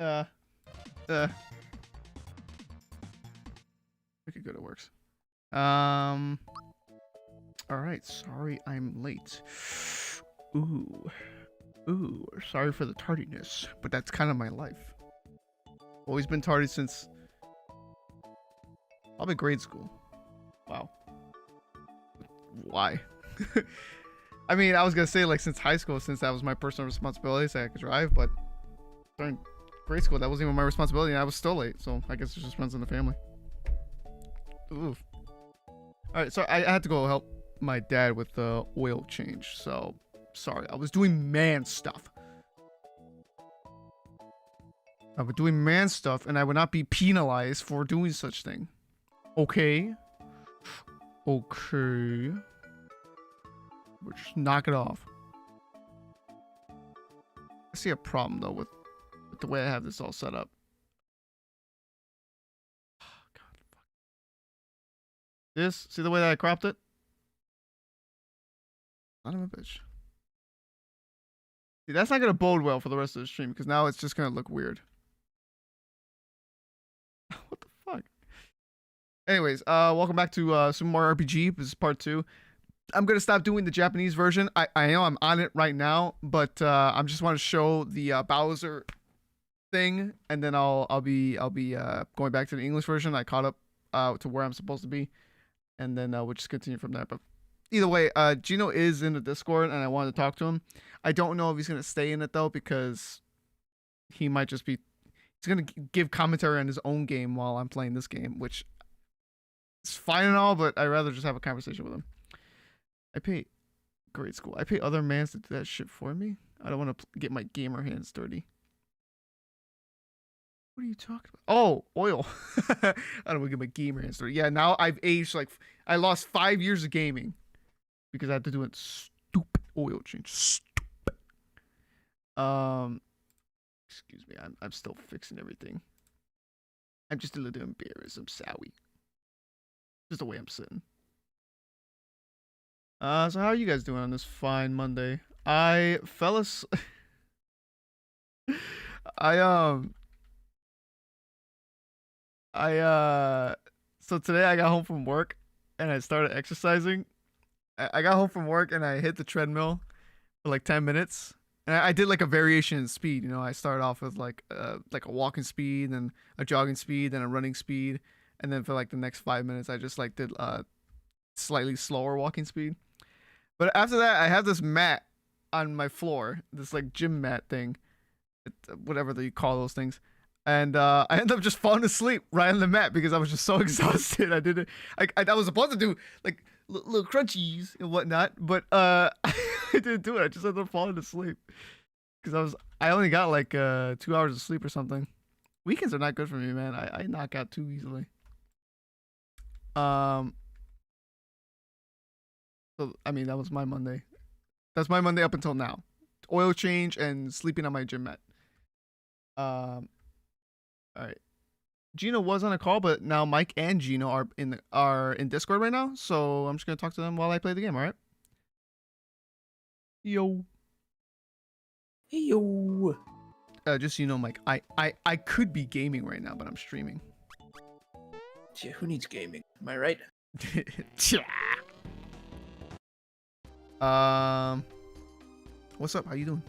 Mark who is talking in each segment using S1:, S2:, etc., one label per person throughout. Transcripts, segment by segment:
S1: Uh, uh. Okay, good. It works. All right. Sorry, I'm late. Ooh, sorry for the tardiness, but that's kind of my life. Always been tardy since probably grade school. Wow. Why? I mean, I was gonna say like since high school, since that was my personal responsibility, so I could drive. But during grade school, that wasn't even my responsibility, and I was still late. So I guess it just runs in the family. Ooh. All right, so I had to go help my dad with the oil change. So sorry, I was doing man stuff. I was doing man stuff, and I would not be penalized for doing such thing. Okay. Okay. But just knock it off. I see a problem though with the way I have this all set up. Oh, God, fuck. This, see the way that I cropped it? Son of a bitch. See, that's not gonna bode well for the rest of the stream because now it's just gonna look weird. What the fuck? Anyways, welcome back to Super Mario RPG. This is part 2. I'm gonna stop doing the Japanese version. I know I'm on it right now, but I just want to show the Bowser thing, and then I'll be going back to the English version. I caught up to where I'm supposed to be, and then we'll just continue from there. But either way, Gino is in the Discord, and I wanted to talk to him. I don't know if he's gonna stay in it though, because he might just be. He's gonna give commentary on his own game while I'm playing this game, which is fine and all, but I'd rather just have a conversation with him. I pay grade school. I pay other mans to do that shit for me. I don't want to get my gamer hands dirty. What are you talking about? Oh, oil. I don't want to get my gamer hands dirty. Yeah, now I've aged like I lost 5 years of gaming because I had to do a stupid oil change. Stupid. Excuse me. I'm still fixing everything. I'm just a little embarrassed. I'm sorry. Just the way I'm sitting. So how are you guys doing on this fine Monday? I fell asleep. So today I got home from work and I started exercising. I got home from work and I hit the treadmill for like 10 minutes. And I did like a variation in speed. You know, I started off with like a walking speed, then a jogging speed, then a running speed. And then for like the next 5 minutes, I just like did slightly slower walking speed. But after that, I have this mat on my floor, this like gym mat thing, whatever you call those things. And I ended up just falling asleep right on the mat because I was just so exhausted. I didn't. I was supposed to do like little crunchies and whatnot, but I didn't do it. I just ended up falling asleep because I only got like 2 hours of sleep or something. Weekends are not good for me, man. I knock out too easily. So, I mean, that was my Monday. That's my Monday up until now. Oil change and sleeping on my gym mat. All right. Gino was on a call, but now Mike and Gino are in Discord right now. So I'm just gonna talk to them while I play the game. All right. Yo.
S2: Hey yo.
S1: Just so you know, Mike, I could be gaming right now, but I'm streaming.
S2: Yeah, who needs gaming? Am I right?
S1: What's up? How you doing?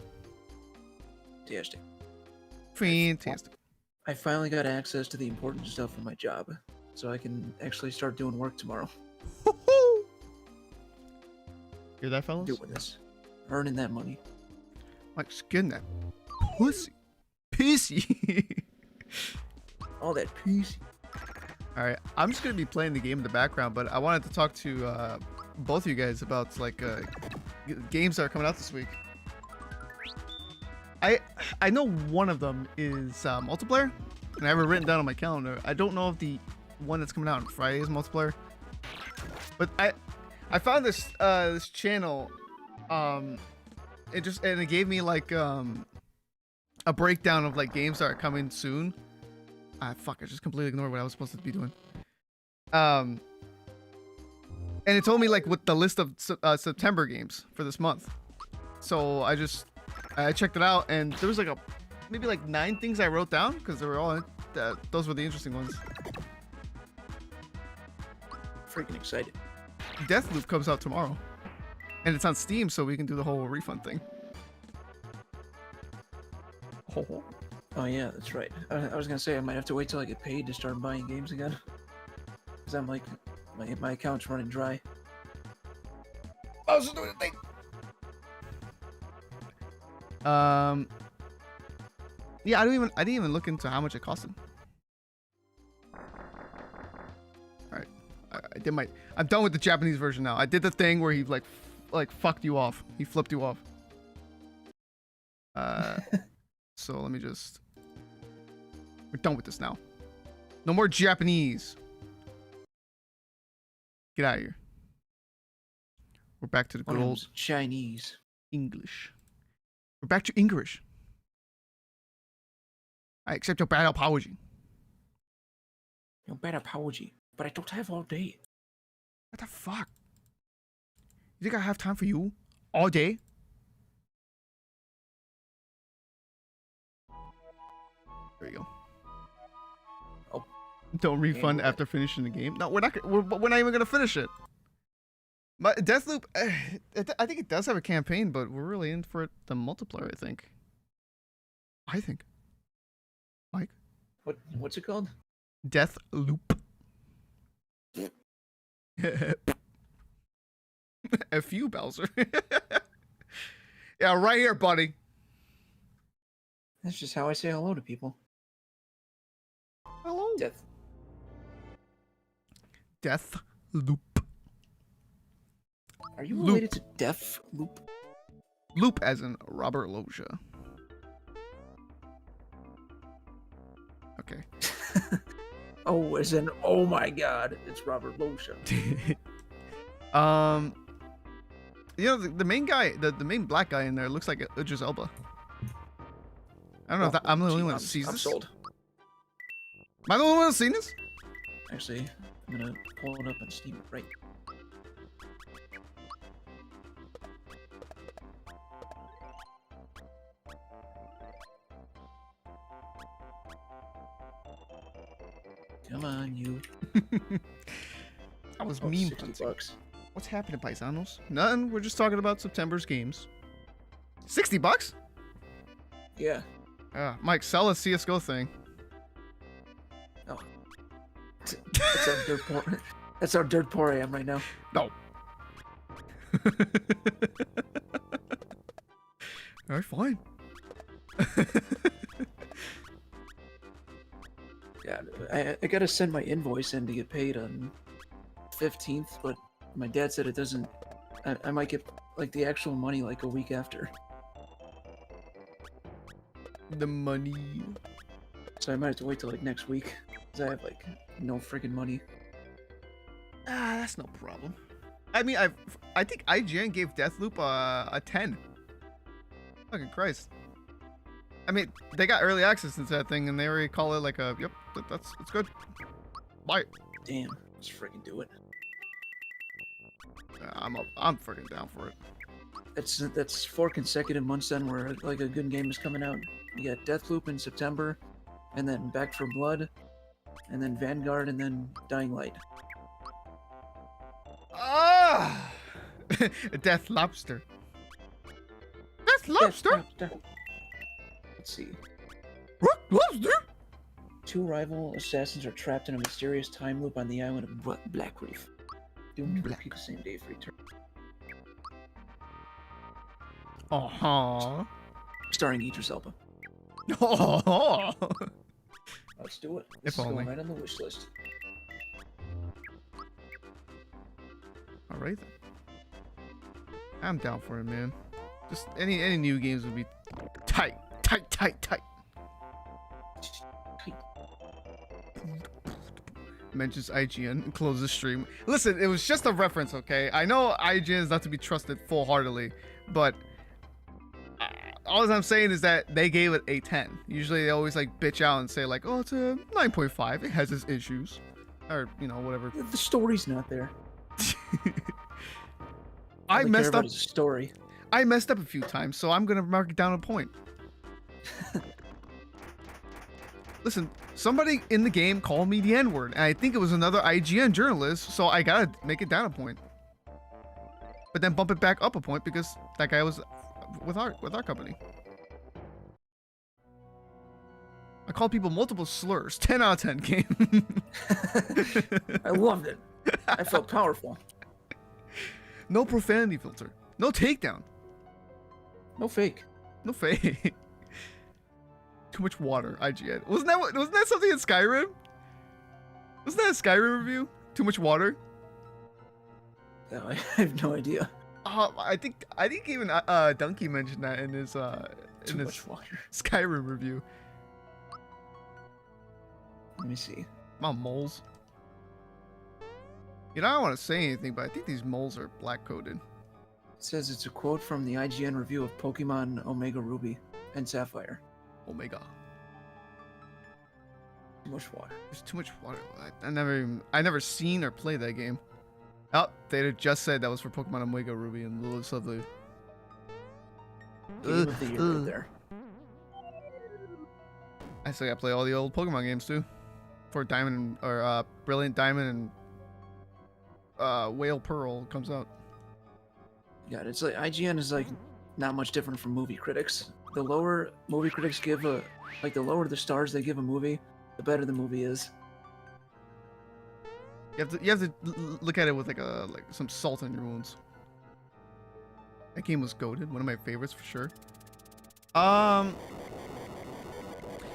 S2: Fantastic.
S1: Fantastic.
S2: I finally got access to the important stuff for my job, so I can actually start doing work tomorrow.
S1: Hear that, fellas?
S2: Doing this. Earning that money.
S1: Mike's getting that pussy. Pissy.
S2: All that piece.
S1: All right, I'm just gonna be playing the game in the background, but I wanted to talk to both of you guys about like games that are coming out this week. I know one of them is multiplayer, and I have it written down on my calendar. I don't know if the one that's coming out on Friday is multiplayer, but I found this this channel. It gave me like a breakdown of like games that are coming soon. Fuck, I just completely ignored what I was supposed to be doing. And it told me like with the list of September games for this month. So I checked it out, and there was like a maybe like 9 things I wrote down because they were all those were the interesting ones.
S2: Freaking excited.
S1: Deathloop comes out tomorrow, and it's on Steam, so we can do the whole refund thing. Oh,
S2: Oh yeah, that's right. I was gonna say I might have to wait till I get paid to start buying games again. Cause I'm like, my account's running dry.
S1: I was just doing a thing. Yeah, I didn't even look into how much it costed. All right, I did my. I'm done with the Japanese version now. I did the thing where he like fucked you off. He flipped you off. So let me just. We're done with this now. No more Japanese. Get out of here. We're back to the good old
S2: Chinese.
S1: English. We're back to English. I accept your bad apology.
S2: Your bad apology, but I don't have all day.
S1: What the fuck? You think I have time for you all day? There you go.
S2: Oh,
S1: don't refund after finishing the game. No, we're not. We're not even gonna finish it. My Deathloop, I think it does have a campaign, but we're really in for the multiplayer. I think. Mike.
S2: What's it called?
S1: Deathloop. F you, Bowser. Yeah, right here, buddy.
S2: That's just how I say hello to people.
S1: Hello. Deathloop.
S2: Are you related to Deathloop?
S1: Loop as in Robert Loggia. Okay.
S2: Oh, as in, oh my god, it's Robert Loggia.
S1: You know, the main guy, the main black guy in there looks like Idris Elba. I don't know if I'm the only one that sees this.
S2: I'm sold.
S1: Am I the only one that's seen this?
S2: Actually, I'm gonna pull it up on Steam right. Come on, you.
S1: I was meme hunting.
S2: $60.
S1: What's happening, paisanos? Nothing. We're just talking about September's games. $60?
S2: Yeah.
S1: Mike, sell a CS:GO thing.
S2: Oh. That's how dirt poor. That's how dirt poor I am right now.
S1: No. All right, fine.
S2: Yeah, I gotta send my invoice in to get paid on 15th, but my dad said it doesn't. I might get like the actual money like a week after.
S1: The money.
S2: So I might have to wait till like next week, cause I have like no freaking money.
S1: That's no problem. I mean, I think IGN gave Deathloop a 10. Fucking Christ. I mean, they got early access into that thing, and they already call it like a, yep, it's good. Buy it.
S2: Damn, let's freaking do it.
S1: I'm freaking down for it.
S2: That's 4 consecutive months then where like a good game is coming out. You got Deathloop in September, and then Back 4 Blood, and then Vanguard, and then Dying Light.
S1: Ah! Death Lobster. Death Lobster?
S2: Let's see.
S1: What? Lobster?
S2: 2 rival assassins are trapped in a mysterious time loop on the island of Black Reef. Doomed to repeat the same day for eternity. Starring Idris Elba. Let's do it. Let's go right on the wish list.
S1: Alright then. I'm down for it, man. Just any new games would be tight. Mentions IGN and closes stream. Listen, it was just a reference, okay? I know IGN is not to be trusted full-heartedly, but all I'm saying is that they gave it a 10. Usually they always like bitch out and say like, oh, it's a 9.5. It has its issues. Or, you know, whatever.
S2: The story's not there.
S1: I messed up.
S2: Story.
S1: I messed up a few times, so I'm gonna mark it down a point. Listen, somebody in the game called me the N-word, and I think it was another IGN journalist, so I gotta make it down a point. But then bump it back up a point because that guy was with our company. I called people multiple slurs. 10 out of 10 game.
S2: I loved it. I felt powerful.
S1: No profanity filter. No takedown.
S2: No fake.
S1: No fake. Too much water. IGN. Wasn't that something in Skyrim? Wasn't that a Skyrim review? Too much water.
S2: No, I have no idea.
S1: I think even Donkey mentioned that in his
S2: Too much water.
S1: Skyrim review.
S2: Let me see.
S1: Come on, moles. You know, I don't want to say anything, but I think these moles are black coded.
S2: It says it's a quote from the IGN review of Pokemon Omega Ruby and Sapphire.
S1: Omega.
S2: Too much water.
S1: There's too much water. I never seen or played that game. Oh, they just said that was for Pokemon Omega Ruby and Lilith's Lovely.
S2: Game of the year right there.
S1: I still gotta play all the old Pokemon games too. For Diamond or Brilliant Diamond and Whale Pearl comes out.
S2: Yeah, it's like IGN is like not much different from movie critics. The lower movie critics give the lower the stars they give a movie, the better the movie is.
S1: You have to look at it with like some salt in your wounds. That game was goated, one of my favorites for sure.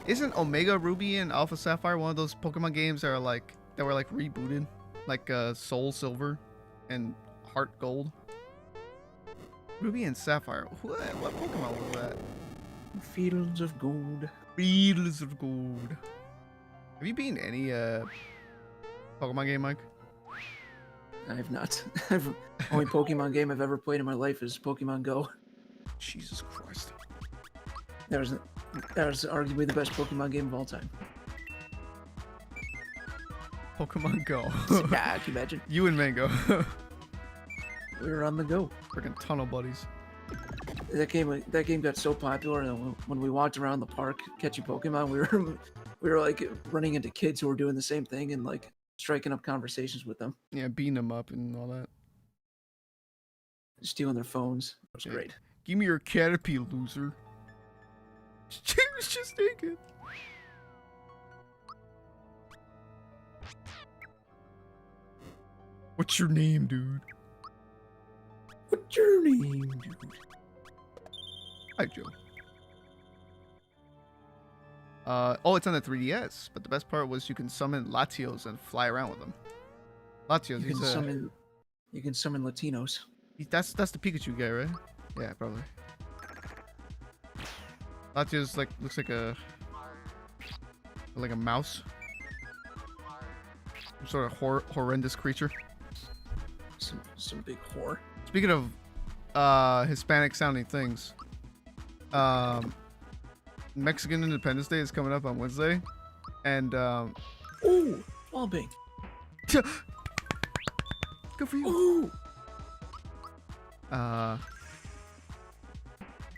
S1: Isn't Omega Ruby and Alpha Sapphire one of those Pokemon games that were rebooted, like Soul Silver and Heart Gold? Ruby and Sapphire. What Pokemon was that?
S2: Fields of Gold.
S1: Fields of Gold. Have you beaten any Pokemon game, Mike?
S2: I have not. Only Pokemon game I've ever played in my life is Pokemon Go.
S1: Jesus Christ.
S2: That was arguably the best Pokemon game of all time.
S1: Pokemon Go.
S2: Yeah, can you imagine?
S1: You and Mango.
S2: We were on the go.
S1: Freaking tunnel buddies.
S2: That game got so popular that when we walked around the park catching Pokemon, we were like running into kids who were doing the same thing and like striking up conversations with them.
S1: Yeah, beating them up and all that.
S2: Stealing their phones. It was great.
S1: Give me your Caterpie, loser. She was just naked. What's your name, dude?
S2: What's your name, dude?
S1: Hi, Joe. Oh, it's on the 3DS, but the best part was you can summon Latios and fly around with them. Latios,
S2: you can summon Latinos.
S1: That's the Pikachu guy, right? Yeah, probably. Latios looks like a mouse. Some sort of horrendous creature.
S2: Some big whore.
S1: Speaking of Hispanic sounding things, Mexican Independence Day is coming up on Wednesday, and
S2: ooh, ball bing.
S1: Good for you.
S2: Ooh.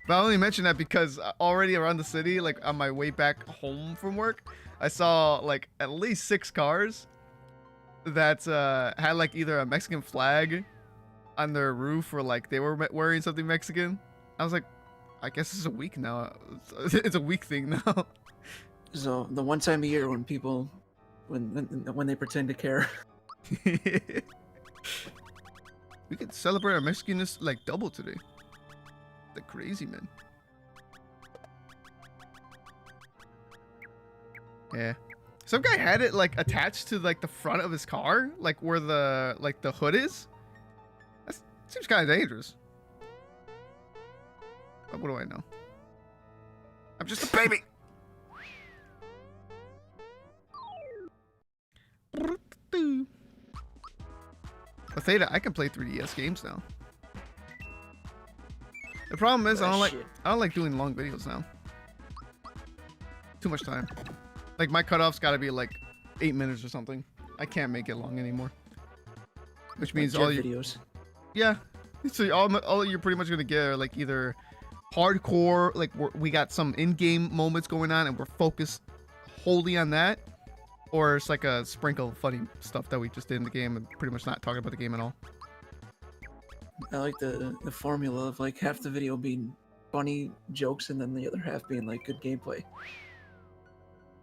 S1: But I only mention that because already around the city, like on my way back home from work, I saw like at least 6 cars that had like either a Mexican flag on their roof or like they were wearing something Mexican. I was like, I guess it's a week now. It's a week thing now.
S2: So the one time a year when people, when they pretend to care.
S1: We could celebrate our Mexicanness like double today. The crazy man. Yeah. Some guy had it like attached to like the front of his car, like where the hood is. That seems kind of dangerous. But what do I know? I'm just a baby. Theta, I can play 3DS games now. The problem is I don't like doing long videos now. Too much time. Like my cutoff's got to be like 8 minutes or something. I can't make it long anymore. Which means
S2: like
S1: all your
S2: videos.
S1: Yeah. So all you're pretty much gonna get are like either hardcore, like we got some in-game moments going on and we're focused wholly on that, or it's like a sprinkle of funny stuff that we just did in the game and pretty much not talking about the game at all.
S2: I like the formula of like half the video being funny jokes and then the other half being like good gameplay.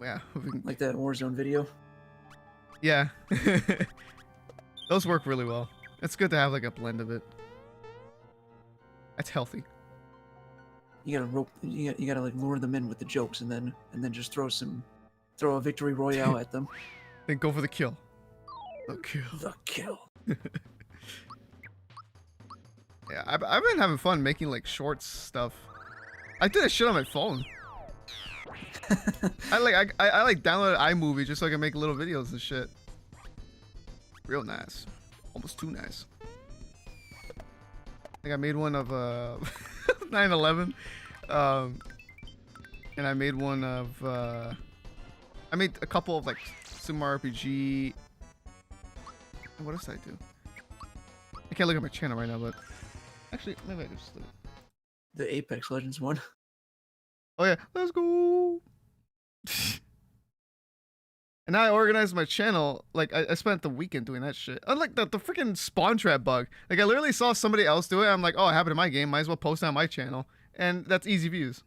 S1: Yeah,
S2: Like that Warzone video.
S1: yeah. Those work really well. It's good to have like a blend of it. That's healthy.
S2: You gotta rope. You gotta like lure them in with the jokes and then just throw a victory royale at them.
S1: Then go for the kill. The kill.
S2: The kill.
S1: Yeah, I've been having fun making like shorts stuff. I did a shit on my phone. I like downloaded iMovie just so I can make little videos and shit. Real nice. Almost too nice. I think I made one of 9/11. And I made one of I made a couple of like Super Mario RPG. What else did I do? I can't look at my channel right now, but actually maybe I just look.
S2: The Apex Legends one.
S1: Oh yeah, let's go. And now I organized my channel. Like I spent the weekend doing that shit. Unlike the freaking spawn trap bug. Like I literally saw somebody else do it. I'm like, oh, it happened in my game. Might as well post it on my channel. And that's easy views.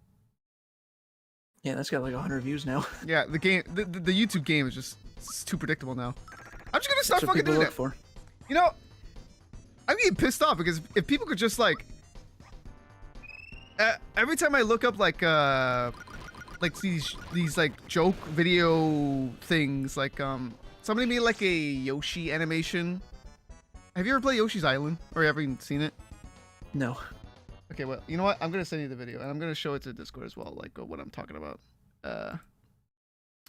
S2: Yeah, that's got like 100 views now.
S1: Yeah, the game, the YouTube game is just it's too predictable now. I'm just gonna start fucking doing that.
S2: For.
S1: You know, I'm getting pissed off because if people could just like, every time I look up like these like joke video things, like somebody made like a Yoshi animation. Have you ever played Yoshi's Island or ever even seen it?
S2: No.
S1: Okay, well, you know what? I'm gonna send you the video and I'm gonna show it to Discord as well, like what I'm talking about. I'm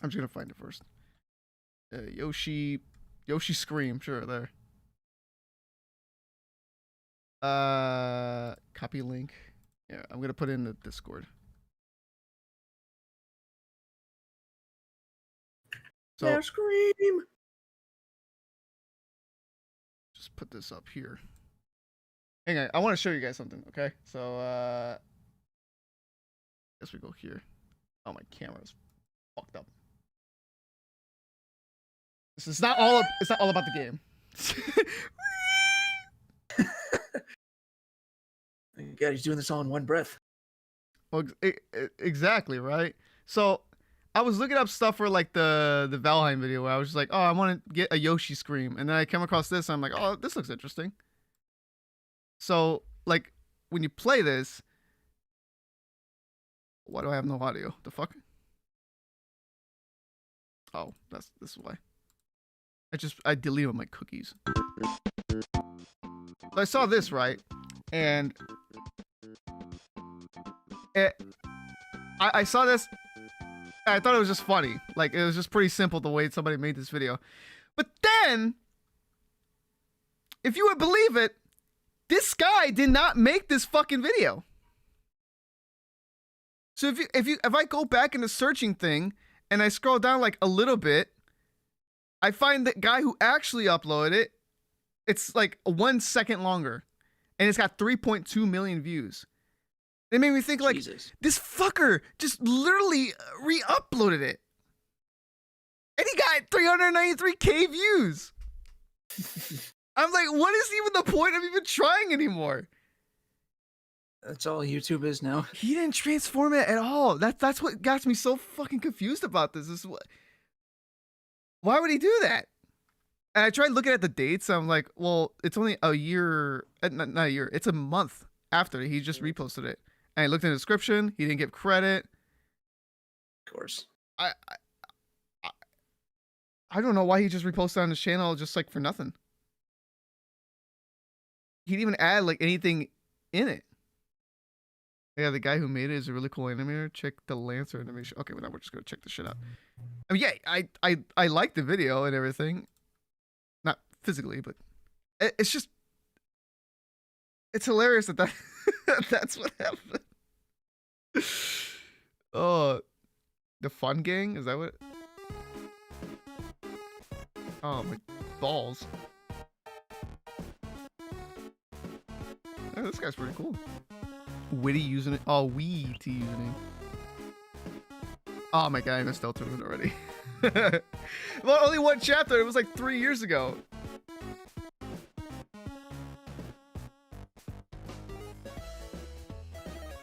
S1: just gonna find it first. Yoshi Scream, sure, there. Copy link. Yeah, I'm gonna put it in the Discord. So
S2: yeah, Scream.
S1: Just put this up here. Hang on, I want to show you guys something. Okay, so I guess we go here. Oh, my camera's fucked up. This is not all. It's not all about the game.
S2: God, he's doing this all in one breath.
S1: Well, exactly, right? So I was looking up stuff for like the Valheim video where I was just like, oh, I want to get a Yoshi Scream, and then I came across this and I'm like, oh, this looks interesting. So like when you play this, why do I have no audio? The fuck? Oh, this is why. I deleted my cookies. So I saw this, right? And I saw this. I thought it was just funny. Like, it was just pretty simple the way somebody made this video. But then, if you would believe it, this guy did not make this fucking video. So if I go back in the searching thing and I scroll down like a little bit, I find the guy who actually uploaded it, it's like 1 second longer. And it's got 3.2 million views. It made me think like,
S2: Jesus.
S1: This fucker just literally re-uploaded it. And he got 393k views. I'm like, what is even the point of even trying anymore?
S2: That's all YouTube is now.
S1: He didn't transform it at all. That's what got me so fucking confused about this. Why would he do that? And I tried looking at the dates. I'm like, well, it's only a year, not a year. It's a month after he just reposted it. And I looked in the description. He didn't give credit.
S2: Of course.
S1: I don't know why he just reposted on his channel just like for nothing. He didn't even add like anything in it. Yeah, the guy who made it is a really cool animator. Check the Lancer animation. Okay, well now we're just gonna check this shit out. I mean, yeah, I like the video and everything. Not physically, but it's just it's hilarious that that's what happened. Oh, the Fun Gang, is that what? Oh my balls! Yeah, this guy's pretty cool. Witty using it. Oh, wee to using it. Oh my god, I missed El Tournament already. Well, only one chapter. It was like 3 years ago.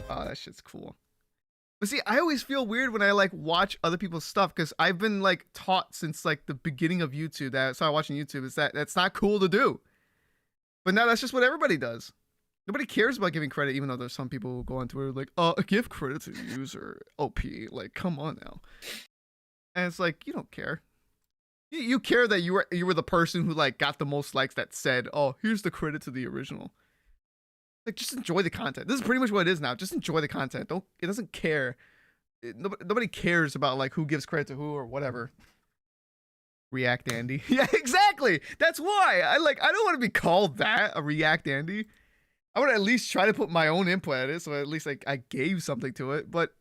S1: Oh, that shit's cool. But see, I always feel weird when I like watch other people's stuff because I've been like taught since like the beginning of YouTube that I started watching YouTube is that that's not cool to do. But now that's just what everybody does. Nobody cares about giving credit, even though there's some people who go on Twitter like, give credit to the user, OP. Like, come on now. And it's like, you don't care. You care that you were the person who like got the most likes that said, oh, here's the credit to the original. Like, just enjoy the content. This is pretty much what it is now. Just enjoy the content. It doesn't care. Nobody cares about like who gives credit to who or whatever. React Andy. Yeah, exactly. That's why I don't want to be called that, a React Andy. I would at least try to put my own input at it, so at least like I gave something to it. But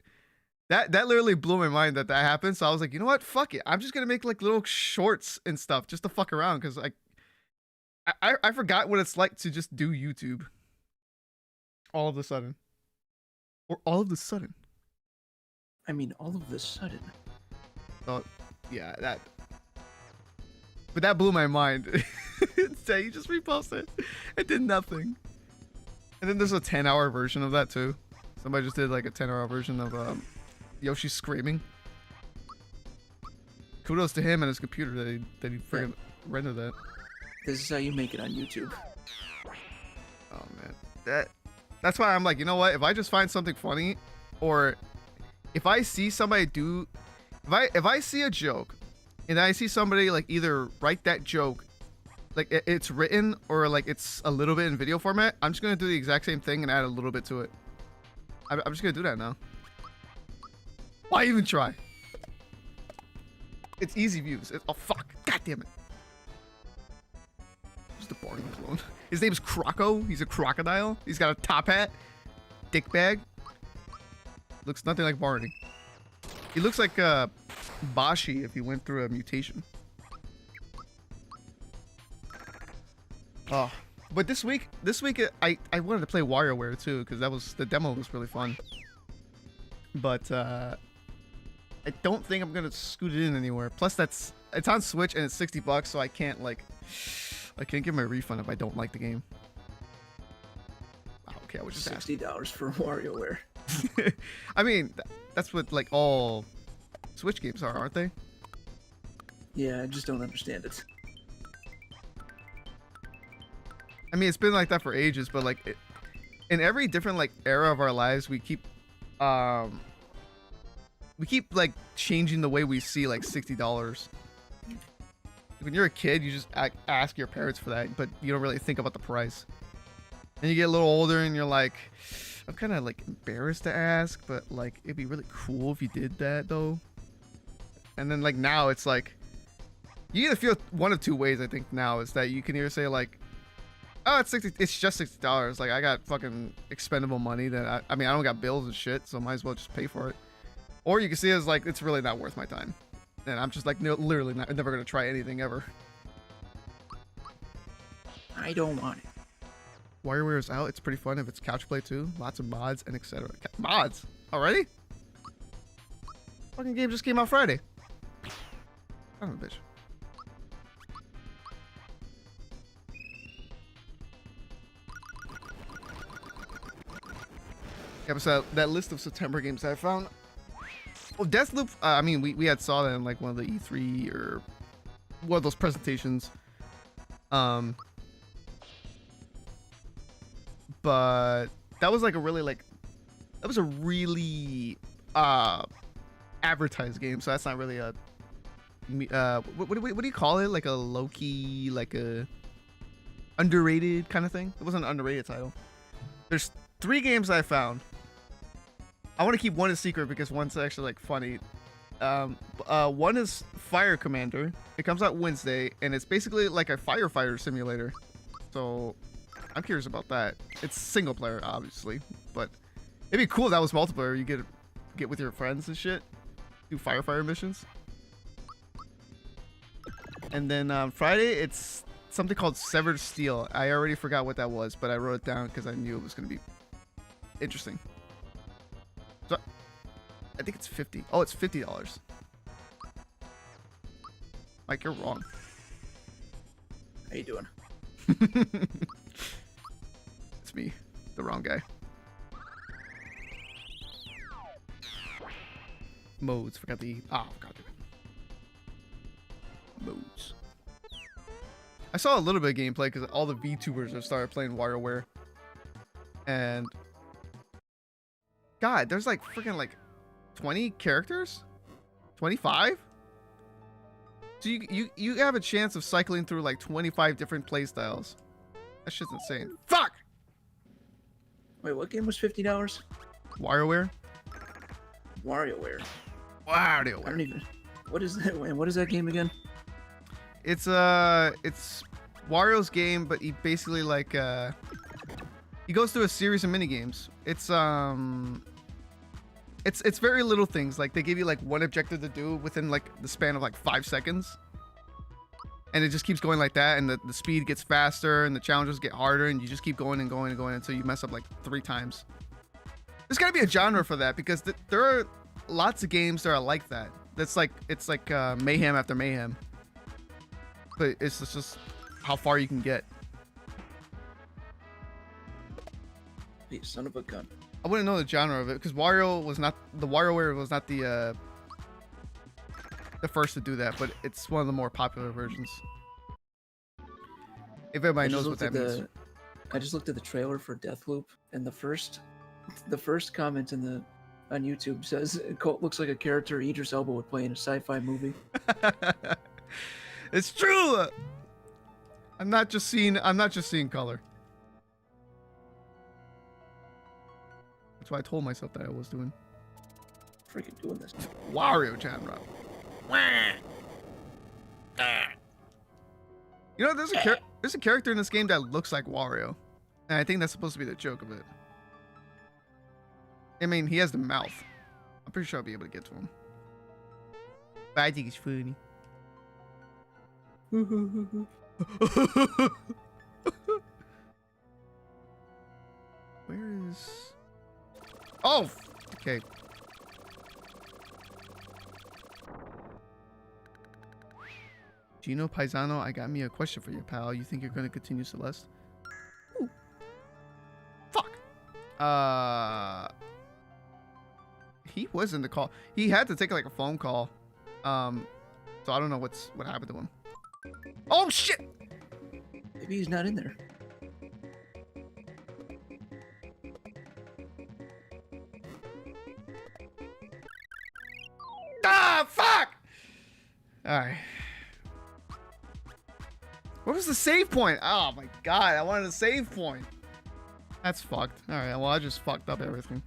S1: that literally blew my mind that happened. So I was like, you know what? Fuck it. I'm just gonna make like little shorts and stuff just to fuck around because like I forgot what it's like to just do YouTube. All of a sudden. Or all of a sudden.
S2: I mean, all of a sudden.
S1: Oh, yeah, that. But that blew my mind. Say you just reposted. It did nothing. And then there's a 10-hour version of that too. Somebody just did like a 10-hour version of Yoshi screaming. Kudos to him and his computer that he friggin' rendered that.
S2: This is how you make it on YouTube.
S1: Oh man, that's why I'm like, you know what? If I just find something funny, or if I see somebody do, if I see a joke, and I see somebody like either write that joke, like it's written or like it's a little bit in video format, I'm just gonna do the exact same thing and add a little bit to it. I'm just gonna do that now. Why even try? It's easy views. Oh fuck! God damn it! Just a boring clone. His name's Croco. He's a crocodile. He's got a top hat, dick bag. Looks nothing like Barney. He looks like Bashi if he went through a mutation. Oh, but this week I wanted to play WarioWare too because the demo was really fun. But I don't think I'm gonna scoot it in anywhere. Plus it's on Switch and it's $60, so I can't get my refund if I don't like the game. Okay, I was just
S2: $60 for WarioWare.
S1: I mean, that's what like all Switch games are, aren't they?
S2: Yeah, I just don't understand it.
S1: I mean, it's been like that for ages, but like in every different like era of our lives, we keep like changing the way we see like $60. When you're a kid, you just ask your parents for that, but you don't really think about the price. And you get a little older and you're like, I'm kind of like embarrassed to ask, but like it'd be really cool if you did that though. And then like now it's like you either feel one of two ways. I think now is that you can either say like, oh, it's just $60. Like I got fucking expendable money that I mean I don't got bills and shit, so might as well just pay for it. Or you can see it as like it's really not worth my time, and I'm just like literally never gonna try anything ever.
S2: I don't want it.
S1: WarioWare is out. It's pretty fun if it's couch play too. Lots of mods and etc. Mods already? Fucking game just came out Friday. Son of a bitch. Yeah, so that list of September games that I found. Well, Deathloop. I mean, we had saw that in like one of the E3 or one of those presentations. But that was like a really advertised game, so that's not really a what do you call it, like a low-key, like a underrated kind of thing. It wasn't an underrated title. There's 3 games I found. I want to keep one a secret because one's actually like funny. One is Fire Commander. It comes out Wednesday and it's basically like a firefighter simulator, so I'm curious about that. It's single player, obviously, but it'd be cool if that was multiplayer. You get with your friends and shit, do firefighter missions. And then Friday, it's something called Severed Steel. I already forgot what that was, but I wrote it down because I knew it was going to be interesting. So, I think it's 50. Oh, it's $50. Mike, you're wrong.
S2: How you doing?
S1: It's me, the wrong guy. Modes. Forgot the. Oh, God. Modes. I saw a little bit of gameplay because all the VTubers have started playing WarioWare. And. God, there's like freaking like 20 characters? 25? So you have a chance of cycling through like 25 different playstyles. That shit's insane. Fuck!
S2: Wait, what game was $50?
S1: WarioWare?
S2: WarioWare. I don't
S1: WarioWare.
S2: even. What is that? What is that game again?
S1: It's Wario's game, but he basically like he goes through a series of mini games. It's very little things. Like they give you like one objective to do within like the span of like 5 seconds. And it just keeps going like that, and the speed gets faster and the challenges get harder, and you just keep going and going and going until you mess up like 3 times. There's gotta be a genre for that because there are lots of games that are like that. It's like mayhem after mayhem. But it's just how far you can get.
S2: You son of a gun.
S1: I wouldn't know the genre of it because WarioWare was not the first to do that, but it's one of the more popular versions. If everybody knows what that means.
S2: I just looked at the trailer for Deathloop, and the first comment on YouTube says it looks like a character Idris Elba would play in a sci-fi movie.
S1: It's true. I'm not just seeing color. That's what I told myself that I was doing.
S2: Freaking doing this.
S1: Wario genre. You know, there's a character in this game that looks like Wario, and I think that's supposed to be the joke of it. I mean, he has the mouth. I'm pretty sure I'll be able to get to him. But I think it's funny. Where is... Oh! Okay. Gino Paisano, I got me a question for you, pal. You think you're going to continue Celeste? Ooh. Fuck. He was in the call. He had to take like a phone call. So I don't know what happened to him. Oh shit!
S2: Maybe he's not in there.
S1: Ah, fuck! Alright. What was the save point? Oh my god, I wanted a save point. That's fucked. Alright, well I just fucked up everything.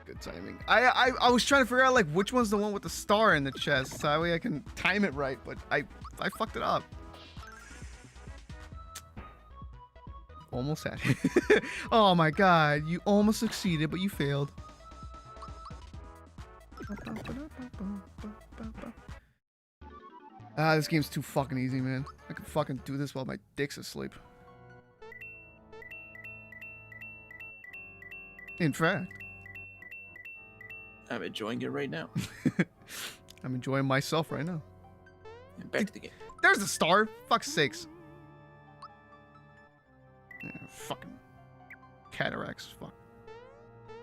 S1: Good timing. I was trying to figure out like which one's the one with the star in the chest so that way I can time it right, but I fucked it up. Almost had it. Oh my god, you almost succeeded, but you failed. Ah, this game's too fucking easy, man. I can fucking do this while my dick's asleep. In fact,
S2: I'm enjoying it right now.
S1: I'm enjoying myself right now.
S2: And back to the game.
S1: There's the star. Fuck's sakes. Yeah, fucking cataracts. Fuck.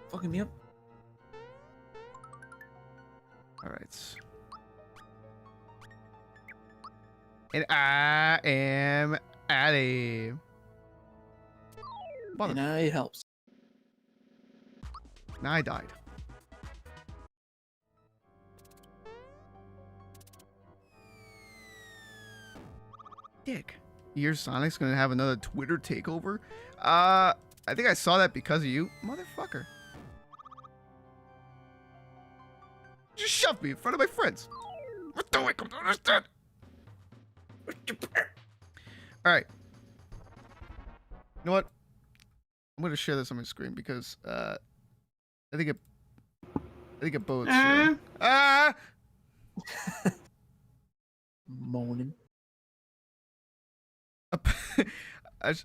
S2: Fucking me up.
S1: Alright. And I am Addy.
S2: And I helps.
S1: Now I died. Dick. Your Sonic's gonna have another Twitter takeover? I think I saw that because of you. Motherfucker. Just shoved me in front of my friends. What do I come to understand? Alright. You know what? I'm gonna share this on my screen because I think it bodes. Ah!
S2: Moaning.
S1: A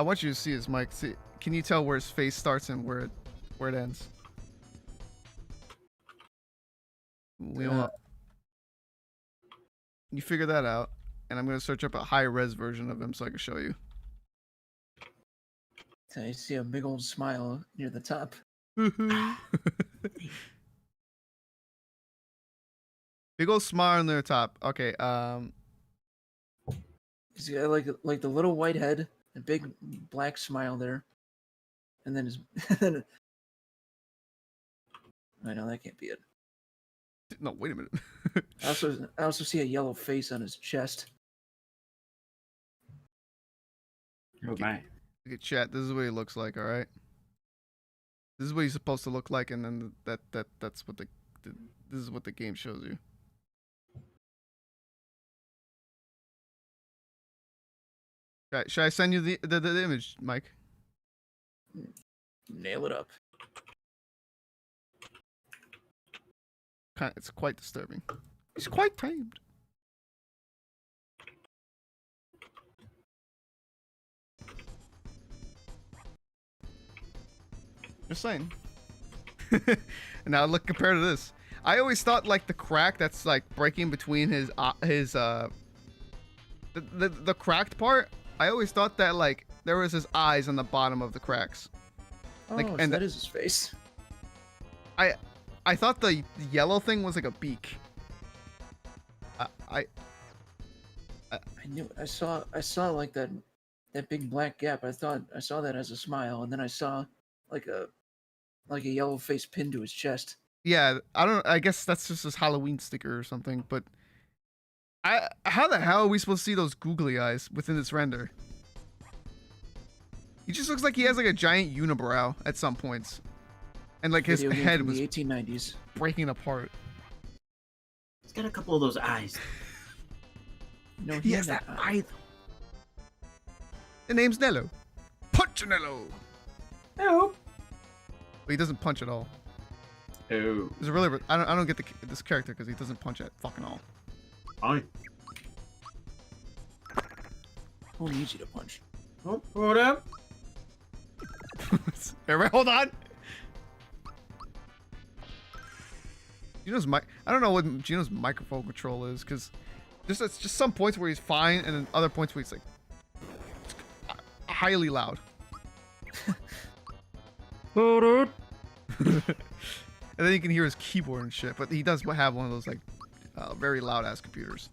S1: I want you to see his mic. See, can you tell where his face starts and where it ends? We don't. You figure that out, and I'm gonna search up a high res version of him so I can show you.
S2: I see a big old smile near the top.
S1: Big old smile on their top. Okay.
S2: He's got like the little white head, a big black smile there, and then his. I know that can't be it.
S1: No, wait a minute.
S2: I also see a yellow face on his chest.
S3: Oh my.
S1: Look at chat. This is what he looks like. All right. This is what he's supposed to look like, and then that's what this is what the game shows you. Should I send you the image, Mike?
S2: Nail it up.
S1: It's quite disturbing. He's quite tamed. Just saying. And now look, compared to this. I always thought like the crack that's like breaking between the cracked part. I always thought that like there was his eyes on the bottom of the cracks.
S2: Oh,
S1: Like,
S2: so
S1: and
S2: that is his face.
S1: I thought the yellow thing was like a beak.
S2: I knew it. I saw like that big black gap. I thought I saw that as a smile, and then I saw like a yellow face pinned to his chest.
S1: Yeah, I guess that's just his Halloween sticker or something, but how the hell are we supposed to see those googly eyes within this render? He just looks like he has like a giant unibrow at some points. And like his head was
S2: the 1890s.
S1: breaking apart.
S3: He's got a couple of those eyes.
S2: No,
S1: He has that eye though. The name's Nello. Punchinello.
S3: Oh.
S1: But he doesn't punch at all.
S3: Oh.
S1: It's really I don't get this character because he doesn't punch at fucking all.
S3: Fine.
S2: Who needs you to punch?
S3: Oh, hold up.
S1: Everybody, hold on. Gino's I don't know what Gino's microphone control is, because it's just some points where he's fine, and then other points where he's like highly loud. And then you can hear his keyboard and shit, but he does have one of those like very loud ass computers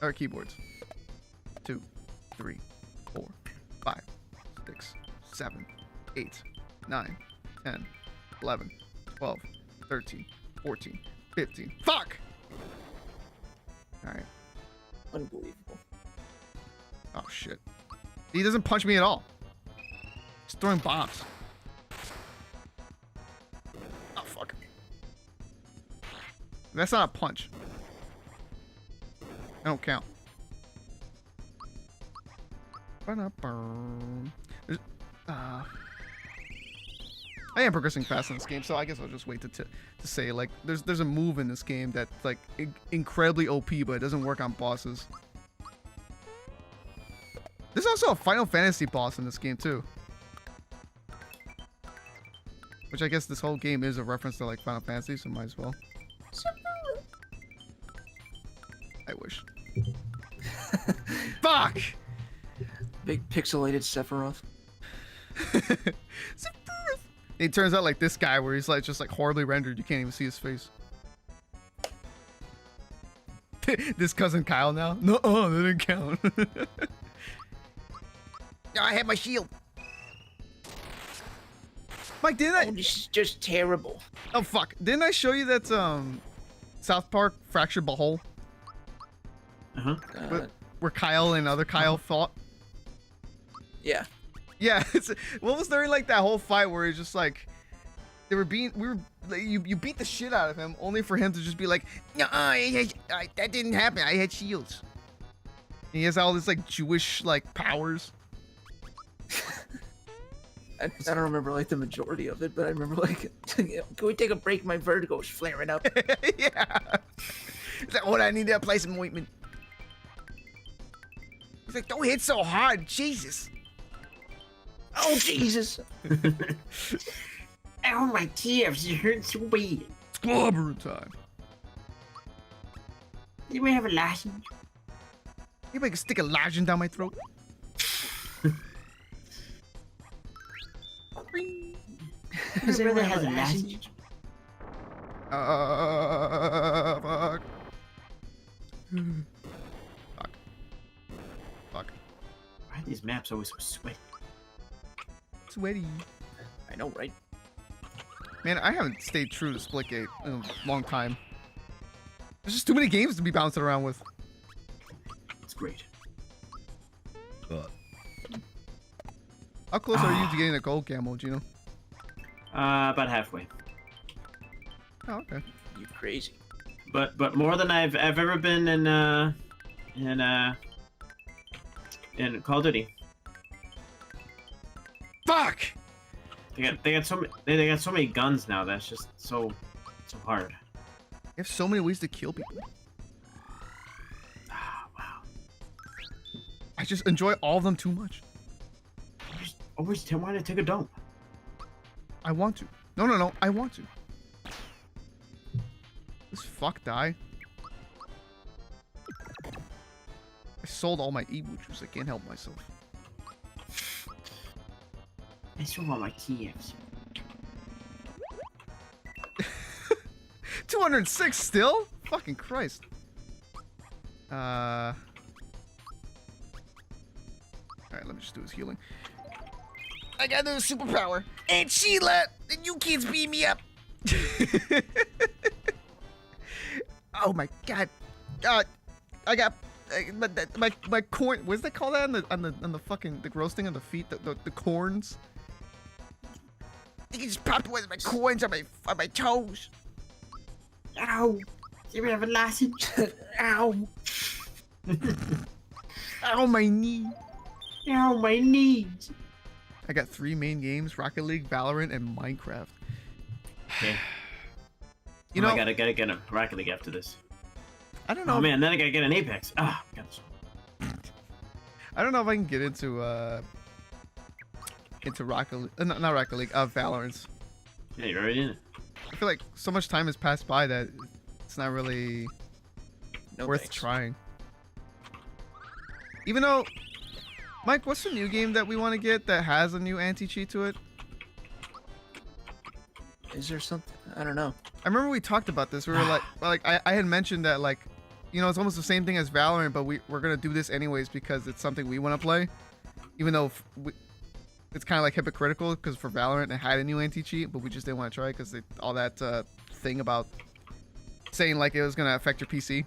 S1: or keyboards. 2, 3, 4, 5, 6, 7, 8, 9, 10, 11, 12, 13, 14, 15. Fuck! Alright.
S2: Unbelievable.
S1: Oh shit. He doesn't punch me at all. He's throwing bombs. Oh fuck. That's not a punch. I don't count. There's, I am progressing fast in this game, so I guess I'll just wait to say like there's a move in this game that's like incredibly OP, but it doesn't work on bosses. There's also a Final Fantasy boss in this game too, which I guess this whole game is a reference to like Final Fantasy, so might as well. I wish. Fuck!
S2: Big pixelated Sephiroth.
S1: It turns out like this guy where he's like just like horribly rendered, you can't even see his face. This cousin Kyle now? No, that didn't count. I had my shield. Mike, didn't I?
S2: Oh, this is just terrible.
S1: Oh fuck! Didn't I show you that South Park Fractured Butthole? Where Kyle and other Kyle fought?
S2: Yeah.
S1: Yeah, what was there like that whole fight where he's just like, you beat the shit out of him only for him to just be like, no, that didn't happen. I had shields. And he has all this like Jewish like powers.
S2: I don't remember like the majority of it, but I remember like, can we take a break? My vertigo's flaring up.
S1: Yeah. It's like, I need to apply some ointment. He's like, don't hit so hard, Jesus.
S2: Oh Jesus!
S3: Ow, my tears, it hurts so bad.
S1: Squabber time.
S3: You may have a license.
S1: Anybody can stick a lodging down my throat.
S3: Your brother has a license.
S1: Fuck. Fuck.
S3: Why are these maps always so sweaty?
S1: Sweaty.
S2: I know, right?
S1: Man, I haven't stayed true to Splitgate in a long time. There's just too many games to be bouncing around with.
S3: It's great.
S1: How close are you to getting a gold camo, Gino?
S3: About halfway.
S1: Oh, okay.
S2: You crazy.
S3: But more than I've ever been in Call of Duty.
S1: Fuck!
S3: They got so many guns now. That's just so hard.
S1: You have so many ways to kill people.
S3: Ah, wow.
S1: I just enjoy all of them too much.
S3: Always want to take a dump.
S1: I want to. No. I want to. This fuck die. I sold all my Ebu juice. I can't help myself.
S3: I still want my TFs.
S1: 206 still? Fucking Christ. Alright, let me just do his healing. I got no superpower. And Sheila, you kids beat me up. Oh my god. I got my corn. What's that called that on the fucking the roasting on the feet? The corns. You can just pop with my corns on my toes.
S3: Ow! You have a license.
S1: Ow. Ow, my knee.
S3: Ow, my knees.
S1: I got 3 main games: Rocket League, Valorant, and Minecraft.
S3: Okay.
S1: You know,
S3: I gotta get a Rocket League after this.
S1: I don't know.
S3: Oh man, then I gotta get an Apex. Ah, got this.
S1: I don't know if I can get into Rocket League, not Rocket League, Valorant.
S3: Yeah, you're already in it.
S1: I feel like so much time has passed by that it's not really worth trying. Even though, Mike, what's the new game that we want to get that has a new anti-cheat to it?
S2: Is there something? I don't know.
S1: I remember we talked about this. We were like I had mentioned that, like, you know, it's almost the same thing as Valorant, but we're gonna do this anyways because it's something we want to play, even though it's kind of like hypocritical because for Valorant it had a new anti-cheat, but we just didn't want to try because all that thing about saying like it was gonna affect your PC.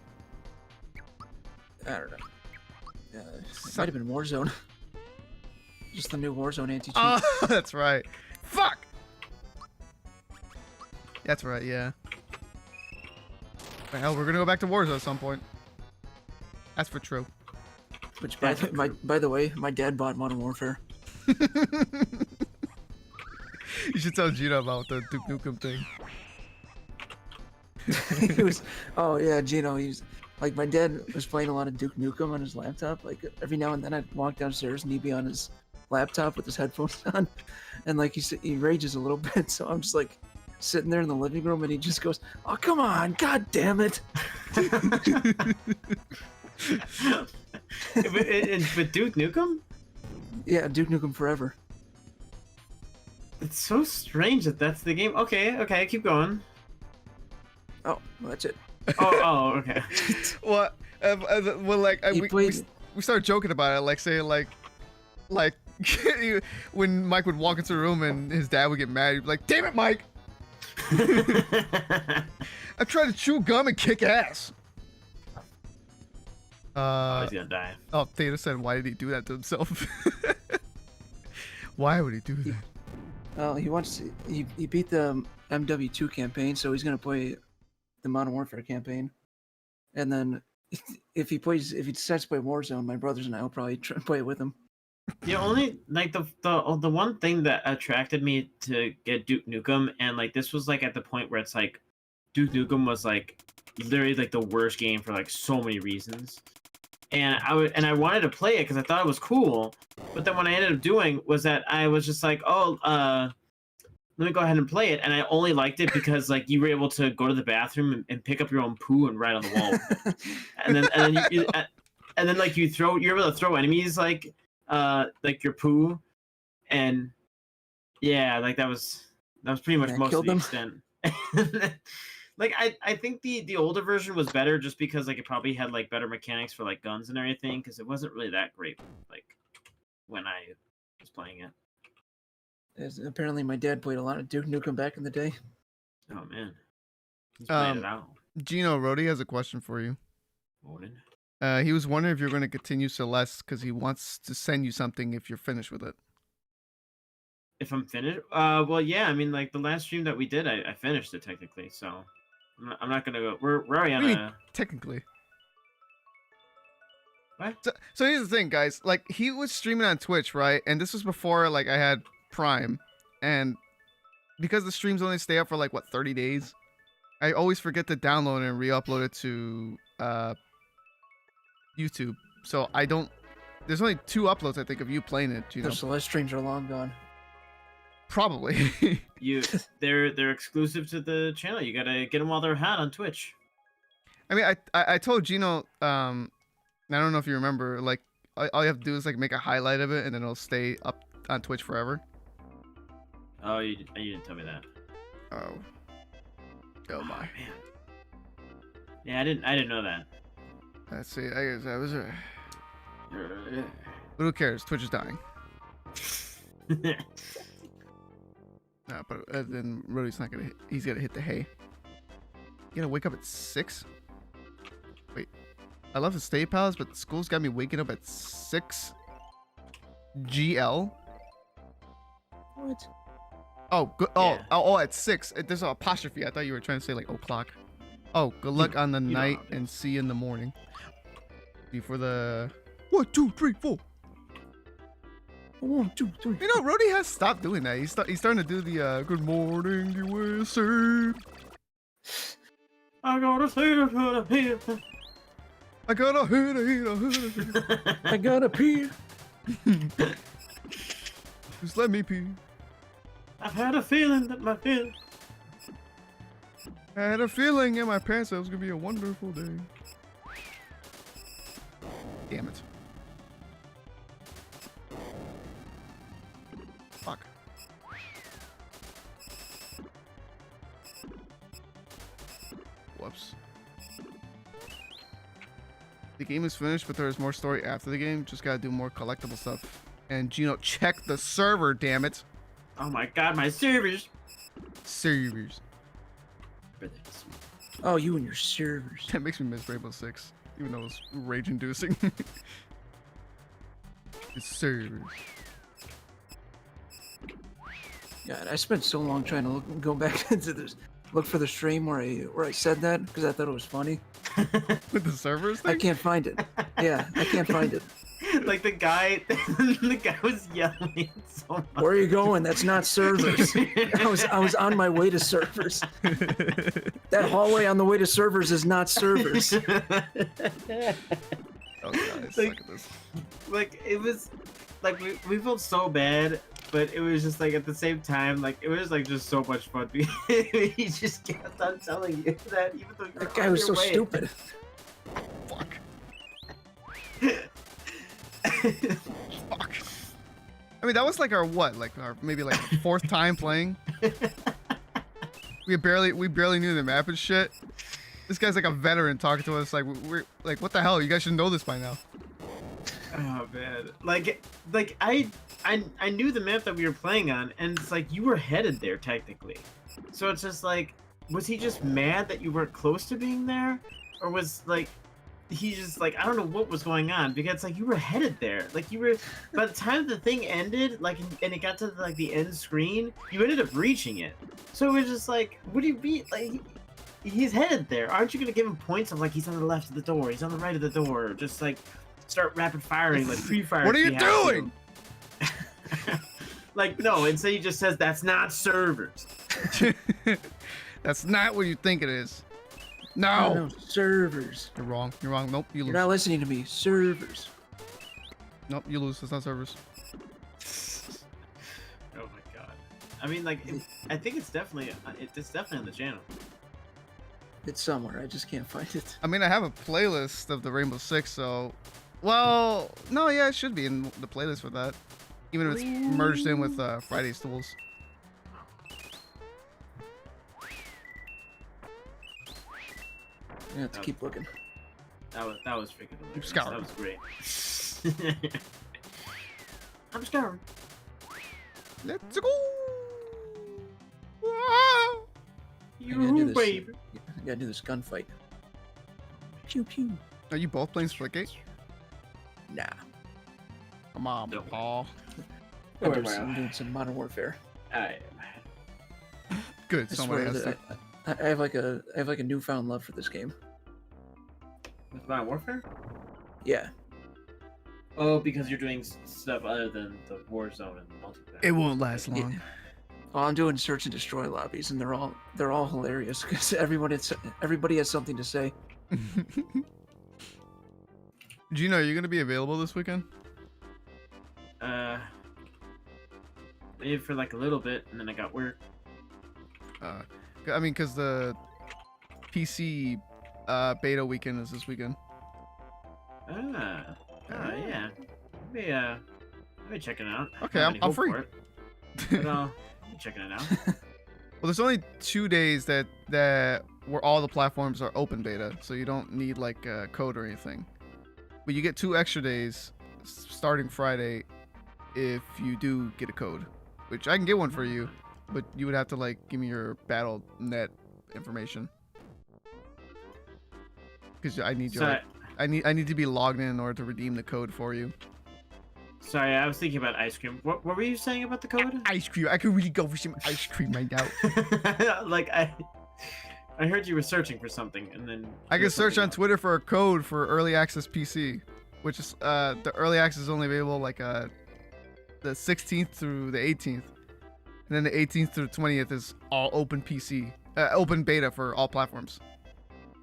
S2: I don't know. It might have been Warzone. Just the new Warzone anti-cheat.
S1: Oh, that's right. Fuck. That's right. Yeah. The hell, we're gonna go back to Warzone at some point. That's for true.
S2: Which, by the way, my dad bought Modern Warfare.
S1: You should tell Gino about the Duke Nukem thing.
S2: He was, oh yeah, Gino. He's like, my dad was playing a lot of Duke Nukem on his laptop. Like every now and then, I'd walk downstairs and he'd be on his laptop with his headphones on, and like he rages a little bit. So I'm just like sitting there in the living room, and he just goes, "Oh come on, god damn it!"
S3: But Duke Nukem?
S2: Yeah, Duke Nukem Forever.
S3: It's so strange that that's the game. Okay, keep going.
S2: Oh, well, that's it.
S3: Oh, okay.
S1: What? Well, like we started joking about it, like saying like when Mike would walk into the room and his dad would get mad, he'd be like, "Damn it, Mike! I tried to chew gum and kick ass."
S3: He's gonna die.
S1: Oh, Theta said, "Why did he do that to himself?" Why would he do that?
S2: Well, he wants to, he beat the MW2 campaign, so he's gonna play the Modern Warfare campaign, and then if he decides to play Warzone, my brothers and I will probably try and play it with him.
S3: The only like the one thing that attracted me to get Duke Nukem, and like this was like at the point where it's like Duke Nukem was like literally like the worst game for like so many reasons. and I wanted to play it because I thought it was cool. But then what I ended up doing was that I was just like, oh, let me go ahead and play it, and I only liked it because like you were able to go to the bathroom and pick up your own poo and write on the wall, and then like you're able to throw enemies like your poo, and yeah, like that was pretty much most of the extent. Like I think the older version was better just because like it probably had like better mechanics for like guns and everything, because it wasn't really that great like when I was playing it.
S2: Yes, apparently my dad played a lot of Duke Nukem back in the day.
S3: Oh man, he's playing it out.
S1: Gino Rody has a question for you.
S3: Morning.
S1: He was wondering if you're going to continue Celeste because he wants to send you something if you're finished with it.
S3: If I'm finished, well, yeah. I mean, like the last stream that we did, I finished it technically. So I'm not gonna go. We're already on a
S1: technically.
S3: What?
S1: So here's the thing, guys. Like he was streaming on Twitch, right? And this was before like I had Prime, and because the streams only stay up for like what 30 days, I always forget to download it and re-upload it to YouTube. So I don't. There's only 2 uploads I think of you playing it. You know,
S2: Those Celeste streams are long gone.
S1: Probably.
S3: They're exclusive to the channel. You gotta get them while they're hot on Twitch.
S1: I mean, I told Gino. I don't know if you remember. Like all you have to do is like make a highlight of it, and then it'll stay up on Twitch forever.
S3: Oh, you didn't tell me that.
S1: Oh my.
S3: Man. Yeah, I didn't know that.
S1: Let's see. I guess that was a. But who cares? Twitch is dying. No, but then Rody's not gonna. He's gonna hit the hay. You gotta wake up at 6. Wait, I love the state palace, but school's got me waking up at 6. GL.
S2: What?
S1: Oh, good.
S3: Yeah.
S1: Oh, at 6. There's an apostrophe. I thought you were trying to say like o'clock. Oh, good luck on the night and see you in the morning. Before the 1, 2, 3, 4.
S2: 1, 2, 3.
S1: You know, Rody has stopped doing that. He's starting to do the good morning USA.
S3: I gotta say it.
S1: I gotta hit.
S2: I gotta pee.
S1: Just let me pee.
S3: I've had a feeling that my feelings.
S1: I had a feeling in my pants that it was gonna be a wonderful day. Damn it. Fuck. Whoops. The game is finished, but there is more story after the game. Just gotta do more collectible stuff. And Gino, check the server, damn it.
S3: Oh my god, my servers.
S1: Servers.
S2: Oh, you and your servers.
S1: That makes me miss Rainbow Six, even though it's rage-inducing. It's servers.
S2: God, I spent so long trying to go back into this, look for the stream where I said that because I thought it was funny.
S1: With the servers thing?
S2: I can't find it. Yeah, I can't find it.
S3: Like the guy was yelling so much.
S2: Where are you going? That's not servers. I was on my way to servers. That hallway on the way to servers is not servers.
S1: Oh god, I suck at this.
S3: Like it was like we felt so bad, but it was just like at the same time, like it was like just so much fun. He just kept on telling you that even though
S2: That guy was so stupid.
S1: Fuck. Fuck. I mean, that was like our what? Like our maybe like 4th time playing. We barely knew the map and shit. This guy's like a veteran talking to us. Like we're like, what the hell? You guys should know this by now.
S3: Oh man, like I knew the map that we were playing on, and it's like you were headed there technically. So it's just like, was he just mad that you weren't close to being there, or was like he just like, I don't know what was going on, because like you were headed there, like you were. By the time the thing ended, like and it got to like the end screen, you ended up reaching it. So it was just like, what do you mean? Like he's headed there. Aren't you gonna give him points of like he's on the left of the door, he's on the right of the door, or just like start rapid firing like pre-fire?
S1: What are you doing?
S3: Like no, instead he just says that's not servers.
S1: That's not what you think it is. No.
S2: No, servers.
S1: You're wrong. You're wrong. Nope. You
S2: You're
S1: lose.
S2: not listening to me. Servers.
S1: Nope. You lose. It's not servers.
S3: Oh my god. I mean, like, I think it's definitely on the channel.
S2: It's somewhere. I just can't find it.
S1: I mean, I have a playlist of the Rainbow Six, so. Well, no, yeah, it should be in the playlist for that. Even if it's merged in with Friday's tools.
S2: I have to keep looking.
S3: That was freaking hilarious.
S1: Scout.
S3: That was great. I'm scared.
S1: Let's go. Wow.
S2: I gotta do
S3: You
S2: this.
S3: baby.
S2: I gotta do this gunfight. Pew pew.
S1: Are you both playing Splitgate?
S2: Nah.
S1: Come on,
S3: No.
S1: Paul.
S2: I'm
S3: Wait,
S2: doing some Modern Warfare.
S3: Alright.
S1: Good.
S2: I
S1: Somebody
S2: swear
S1: has to.
S2: that I have like a newfound love for this game.
S3: With Modern Warfare?
S2: Yeah.
S3: Oh, because you're doing stuff other than the Warzone and multiplayer.
S1: It won't last long.
S2: Yeah. Well, I'm doing search and destroy lobbies, and they're all hilarious because everybody has something to say.
S1: Gino, are you gonna be available this weekend?
S3: Maybe for like a little bit, and then I got work.
S1: I mean, cause the PC beta weekend is this weekend.
S3: Yeah. Maybe checking it out.
S1: Okay,
S3: I don't have any
S1: I'm
S3: hope
S1: free.
S3: for it, but I'll be checking it out.
S1: Well, there's only 2 days that where all the platforms are open beta, so you don't need like a code or anything. But you get 2 extra days starting Friday if you do get a code, which I can get one for you, but you would have to like give me your BattleNet information because I need your
S3: Sorry,
S1: I need to be logged in order to redeem the code for you.
S3: sorry, I was thinking about ice cream. What were you saying about the code?
S1: Ice cream. I could really go for some ice cream right now.
S3: Like I heard you were searching for something, and then
S1: I can
S3: there's
S1: search
S3: something
S1: on
S3: else.
S1: Twitter for a code for early access PC, which is the early access is only available like the 16th through the 18th, and then the 18th through the 20th is all open PC, open beta for all platforms.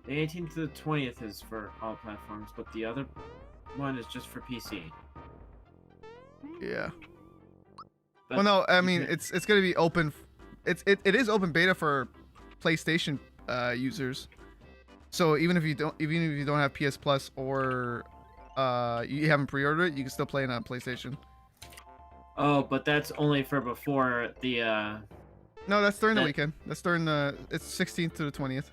S3: The 18th to the 20th is for all platforms, but the other one is just for PC.
S1: Yeah.
S3: But
S1: Well, no, I
S3: you
S1: mean
S3: can-
S1: it's gonna be open. It is open beta for PlayStation users. So even if you don't have PS Plus or you haven't pre-ordered it, you can still play it on PlayStation.
S3: Oh, but that's only for before the.
S1: No, that's during the
S3: That-
S1: weekend. That's during the. It's 16th to the 20th.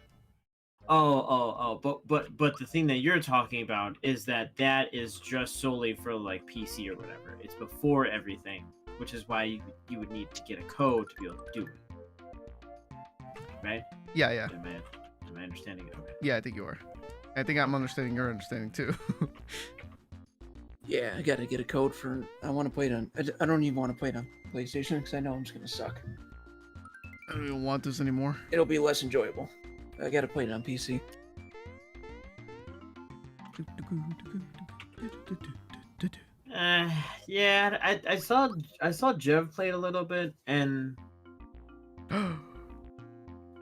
S3: But the thing that you're talking about is that is just solely for like PC or whatever. It's before everything, which is why you would need to get a code to be able to do it. Right?
S1: Yeah, yeah,
S3: Am I understanding it? Okay.
S1: yeah. I think you are. I think I'm understanding your understanding too.
S2: Yeah, I gotta get a code for. I want to play it on. I don't even want to play it on PlayStation because I know I'm just gonna suck.
S1: I don't even want this anymore.
S2: It'll be less enjoyable. I gotta play it on PC.
S3: Yeah. I saw Jev play it a little bit, and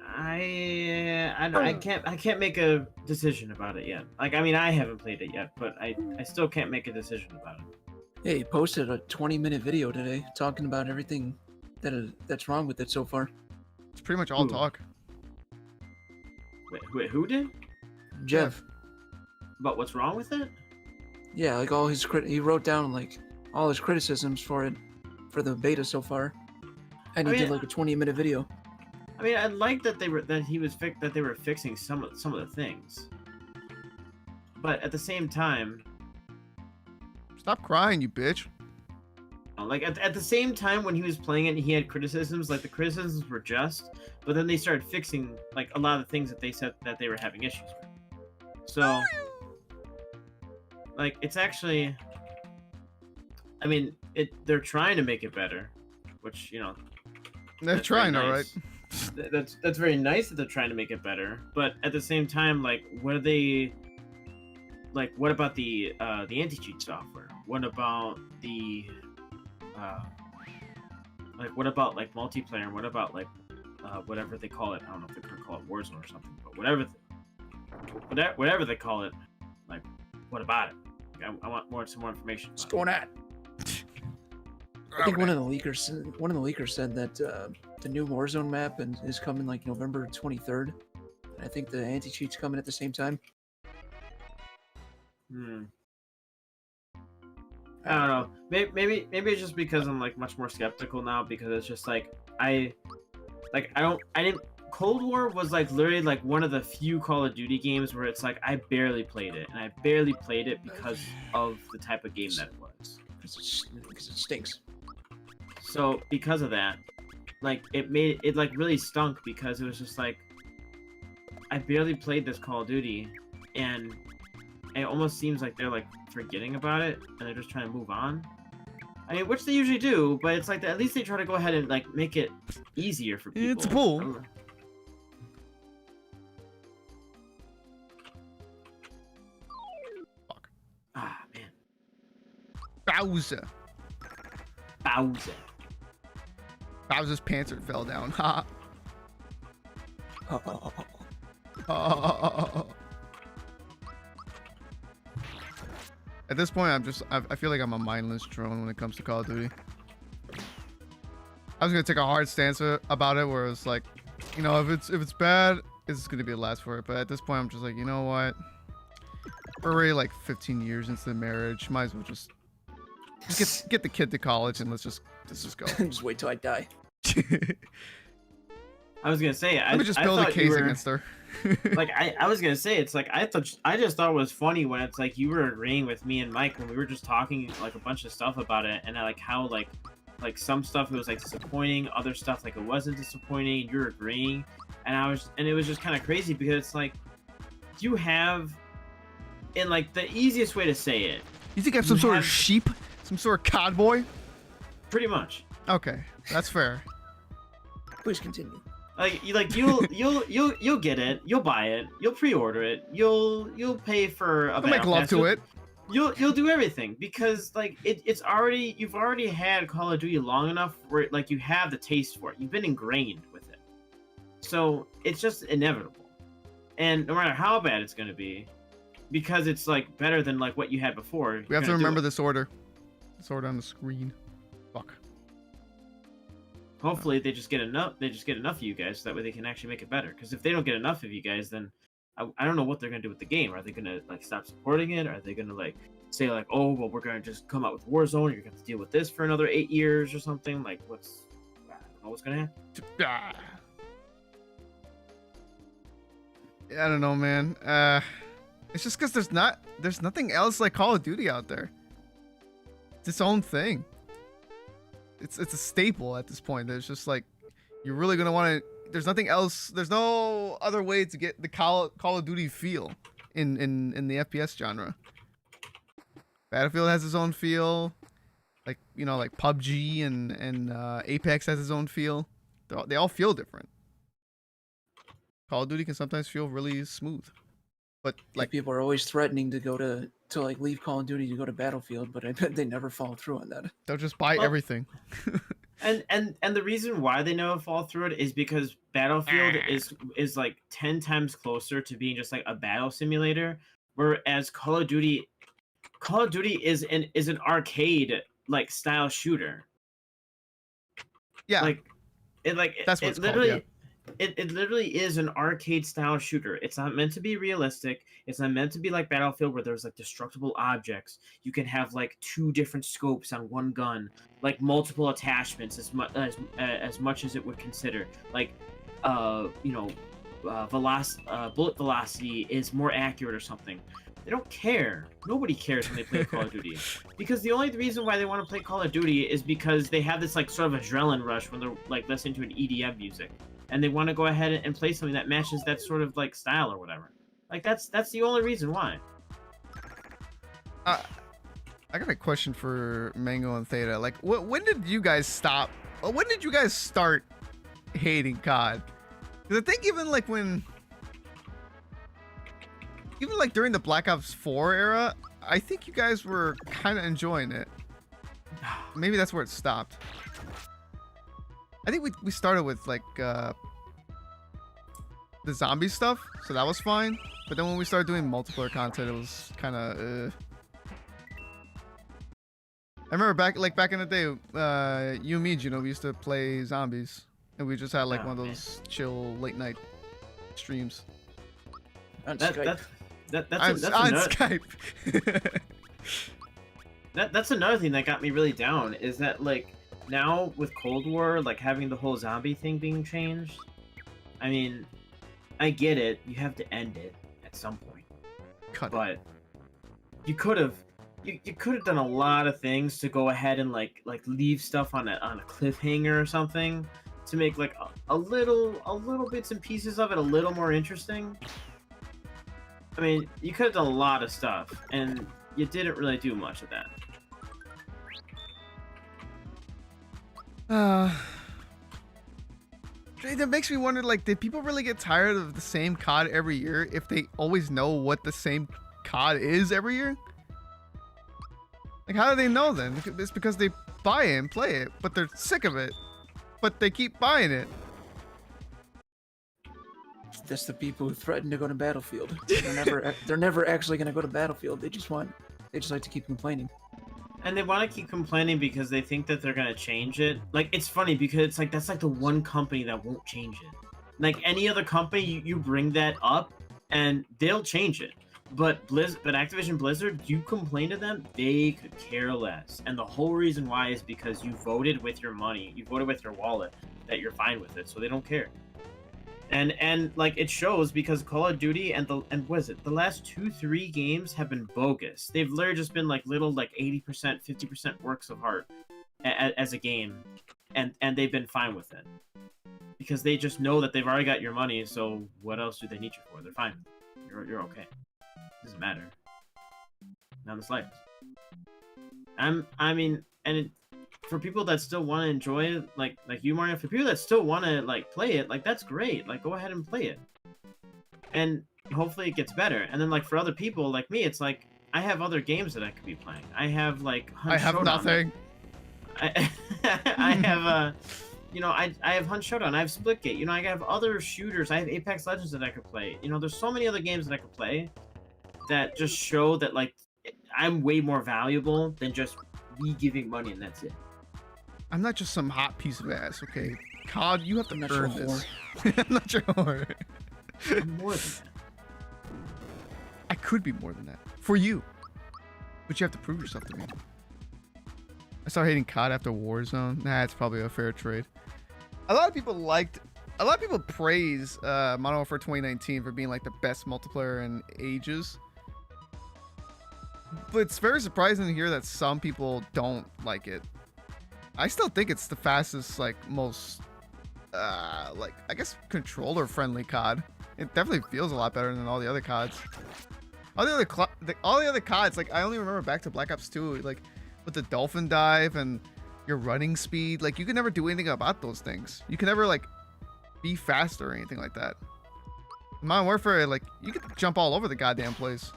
S3: I can't make a decision about it yet. Like, I mean, I haven't played it yet, but I still can't make a decision about it.
S2: Hey, he posted a 20-minute video today talking about everything that's wrong with it so far.
S1: It's pretty much all
S3: Ooh.
S1: talk.
S3: Wait, who did?
S2: Jeff.
S3: About what's wrong with it?
S2: Yeah, like all his he wrote down like all his criticisms for it, for the beta so far, and he
S3: I mean,
S2: did like a 20-minute video.
S3: I mean, I like that they were fixing some of the things, but at the same time,
S1: Stop crying, you bitch.
S3: like at the same time when he was playing it, and he had criticisms. Like the criticisms were just, but then they started fixing like a lot of the things that they said that they were having issues with. So, like, it's actually, I mean, they're trying to make it better, which
S1: They're
S3: that's very
S1: trying, all right.
S3: nice. That's very nice that they're trying to make it better, but at the same time, like, what are they? Like, what about the anti-cheat software? What about the like, what about like multiplayer? What about like whatever they call it? I don't know if they're gonna call it Warzone or something, but whatever whatever they call it. Like, what about it? Like, I want some more information.
S2: What's going on? I think one of the leakers said that the new Warzone map is coming like November 23rd. And I think the anti-cheat's coming at the same time.
S3: I don't know. Maybe it's just because I'm like much more skeptical now, because it's just like I didn't. Cold War was like literally like one of the few Call of Duty games where it's like I barely played it, and I barely played it because of the type of game that it was.
S2: Because it stinks.
S3: So because of that, like it like really stunk, because it was just like I barely played this Call of Duty, and it almost seems like they're like forgetting about it and they're just trying to move on. I mean, which they usually do, but it's like at least they try to go ahead and like make it easier for people.
S1: It's cool.
S3: Fuck. Ah, man.
S1: Bowser. Bowser's panther fell down. Ha. At this point, I feel like I'm a mindless drone when it comes to Call of Duty. I was gonna take a hard stance about it, where it's like, you know, if it's bad, it's gonna be the last for it. But at this point, I'm just like, you know what? We're already like 15 years into the marriage. Might as well just get the kid to college and let's just go.
S2: Just wait till I die.
S3: I was gonna say,
S1: Let me just build a case against her.
S3: Like I was gonna say, it's like I just thought it was funny when it's like you were agreeing with me and Mike when we were just talking like a bunch of stuff about it, and I like how like some stuff it was like disappointing, other stuff like it wasn't disappointing, and you're agreeing, and it was just kind of crazy, because it's like you have, in like the easiest way to say it,
S1: You think I'm some sort of sheep? Some sort of cowboy?
S3: pretty much.
S1: Okay, that's fair.
S2: Please continue.
S3: Like you'll get it, you'll buy it, you'll pre-order it, you'll pay for a
S1: I'll make love to it.
S3: You'll do everything, because like you've already had Call of Duty long enough where like you have the taste for it. You've been ingrained with it. So it's just inevitable. And no matter how bad it's gonna be, because it's like better than like what you had before.
S1: We have to remember this order. This order on the screen. Fuck.
S3: Hopefully they just get enough of you guys, so that way they can actually make it better. Because if they don't get enough of you guys, then I don't know what they're gonna do with the game. Are they gonna like stop supporting it? Are they gonna like say like, oh well, we're gonna just come out with Warzone, you're gonna have to deal with this for another 8 years or something? Like I don't know what's gonna happen.
S1: Yeah, I don't know, man. It's just because there's nothing else like Call of Duty out there. It's its own thing. It's a staple at this point. There's just like, you're really gonna want to. There's nothing else. There's no other way to get the Call of Duty feel in the FPS genre. Battlefield has its own feel, like like PUBG and Apex has its own feel. They all feel different. Call of Duty can sometimes feel really smooth, but like
S2: people are always threatening to go to like leave Call of Duty to go to Battlefield, but I bet they never follow through on that.
S1: they'll just buy everything.
S3: And the reason why they never fall through it is because Battlefield is like 10 times closer to being just like a battle simulator, whereas Call of Duty is an arcade like style shooter.
S1: Yeah, that's what it's literally called, yeah.
S3: It literally is an arcade style shooter. It's not meant to be realistic. It's not meant to be like Battlefield, where there's like destructible objects. You can have like 2 different scopes on one gun, like multiple attachments as much as it would consider. Like, bullet velocity is more accurate or something. They don't care. Nobody cares when they play Call of Duty, because the only reason why they want to play Call of Duty is because they have this like sort of adrenaline rush when they're like listening to an EDM music, and they want to go ahead and play something that matches that sort of like style or whatever. Like that's the only reason why.
S1: I got a question for Mango and Theta. Like, when did you guys stop? When did you guys start hating COD? Because I think even during the Black Ops 4 era, I think you guys were kind of enjoying it. Maybe that's where it stopped. I think we started with like the zombie stuff, so that was fine. But then when we started doing multiplayer content, it was kind of. I remember back in the day, you and me, Gino, we used to play zombies, and we just had like
S3: Oh,
S1: one of those chill late night streams.
S2: On
S3: That,
S2: Skype.
S3: that's
S1: On
S3: another,
S1: Skype.
S3: that's another thing that got me really down is that like now with Cold War, like having the whole zombie thing being changed. I mean, I get it. You have to end it at some point,
S1: Cut it.
S3: but you could have. You could have done a lot of things to go ahead and like leave stuff on a cliffhanger or something to make like a little bits and pieces of it a little more interesting. I mean, you could have done a lot of stuff, and you didn't really do much of that.
S1: That makes me wonder, like, did people really get tired of the same COD every year if they always know what the same COD is every year? Like, how do they know then? It's because they buy it and play it, but they're sick of it, but they keep buying it.
S2: That's the people who threaten to go to Battlefield. They're never actually going to go to Battlefield. They just like to keep complaining.
S3: And they want to keep complaining because they think that they're gonna change it. Like, it's funny because it's like that's like the one company that won't change it. Like any other company, you bring that up and they'll change it. But Activision Blizzard, you complain to them, they could care less. And the whole reason why is because you voted with your money, you voted with your wallet that you're fine with it, so they don't care. And like it shows because Call of Duty and what is it? The last 2-3 games have been bogus. They've literally just been like little like 80%, 50% works of art as a game, and they've been fine with it because they just know that they've already got your money. So what else do they need you for? They're fine. You're okay. Doesn't matter. Not the slightest. I mean, for people that still want to enjoy it, like you, Mario, for people that still want to like play it, like that's great. Like go ahead and play it, and hopefully it gets better. And then like for other people like me, it's like I have other games that I could be playing. I have like
S1: I have nothing.
S3: I have you know, I have Hunt Showdown. I have Splitgate. You know, I have other shooters. I have Apex Legends that I could play. You know, there's so many other games that I could play that just show that like I'm way more valuable than just me giving money and that's it.
S1: I'm not just some hot piece of ass, okay? COD, you have to
S2: not
S1: earn
S2: your
S1: this. I'm not your whore.
S3: I'm more than that.
S1: I could be more than that. For you. But you have to prove yourself to me. I started hating COD after Warzone. Nah, it's probably a fair trade. A lot of people praise Modern Warfare 2019 for being like the best multiplayer in ages. But it's very surprising to hear that some people don't like it. I still think it's the fastest, like, most, like, I guess, controller-friendly COD. It definitely feels a lot better than all the other CODs. All the other CODs, like, I only remember back to Black Ops 2, like, with the dolphin dive and your running speed. Like, you can never do anything about those things. You can never, like, be faster or anything like that. In Modern Warfare, like, you can jump all over the goddamn place.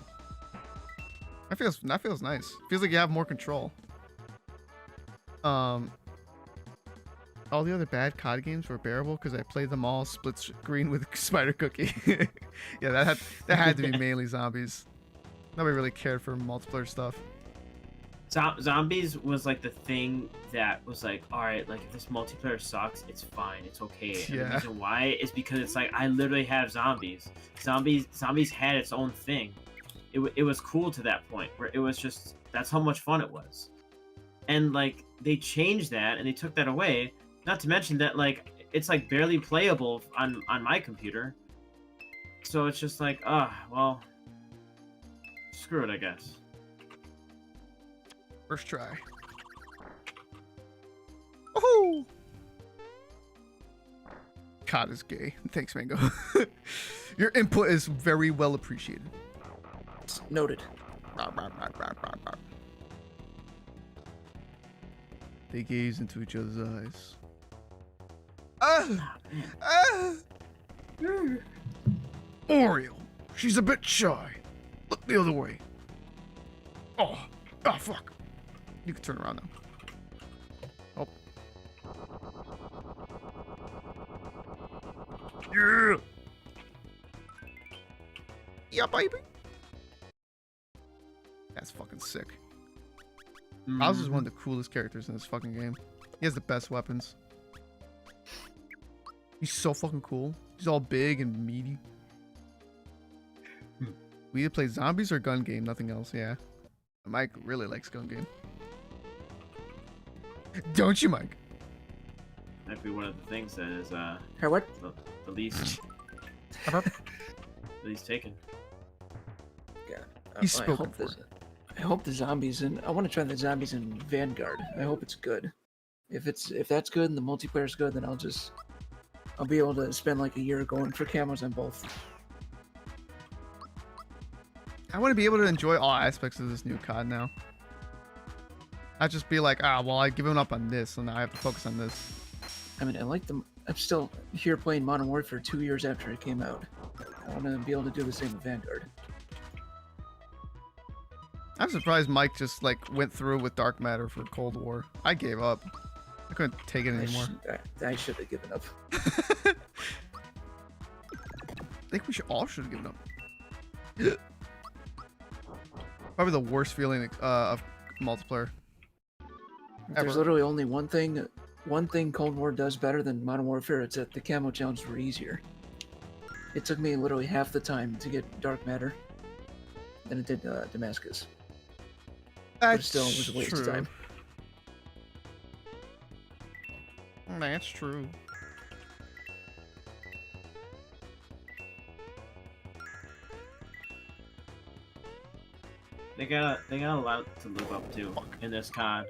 S1: That feels nice. Feels like you have more control. All the other bad COD games were bearable because I played them all split screen with Spider Cookie. Yeah, that had to be mainly zombies. Nobody really cared for multiplayer stuff.
S3: Zombies was like the thing that was like, all right, like if this multiplayer sucks, it's fine, it's okay. And
S1: Yeah.
S3: the reason why is because it's like I literally have zombies. Zombies had its own thing. It was cool to that point where it was just that's how much fun it was. And like they changed that and they took that away. Not to mention that like it's like barely playable on my computer. So it's just like, well, screw it, I guess.
S1: First try. Woohoo! COD is gay. Thanks, Mango. Your input is very well appreciated.
S2: Noted.
S1: They gaze into each other's eyes. Oreo, she's a bit shy. Look the other way. Oh, fuck. You can turn around now. Oh. Yeah. Yeah, baby. That's fucking sick. Bowser's one of the coolest characters in this fucking game. He has the best weapons. He's so fucking cool. He's all big and meaty. We either play zombies or gun game, nothing else, yeah. Mike really likes gun game. Don't you, Mike?
S3: That'd be one of the things that is
S2: Hey, what?
S3: the least taken.
S2: Yeah.
S1: He's spoken for.
S2: I hope the zombies and I want to try the zombies in Vanguard. I hope it's good. If that's good and the multiplayer's good, then I'll be able to spend like a year going for camos on both.
S1: I want to be able to enjoy all aspects of this new COD now. Not just be like, well, I've given up on this, so now I have to focus on this.
S2: I mean, I like them. I'm still here playing Modern Warfare 2 years after it came out. I want to be able to do the same with Vanguard.
S1: I'm surprised Mike just like went through with Dark Matter for Cold War. I gave up. I couldn't take it anymore.
S2: I should have given up.
S1: I think we all should have given up. Probably the worst feeling of multiplayer.
S2: There's literally only one thing Cold War does better than Modern Warfare. It's that the camo challenges were easier. It took me literally half the time to get Dark Matter than it did Damascus. But still, it was a waste of time.
S1: That's true.
S3: They got a lot to live up to in this COD,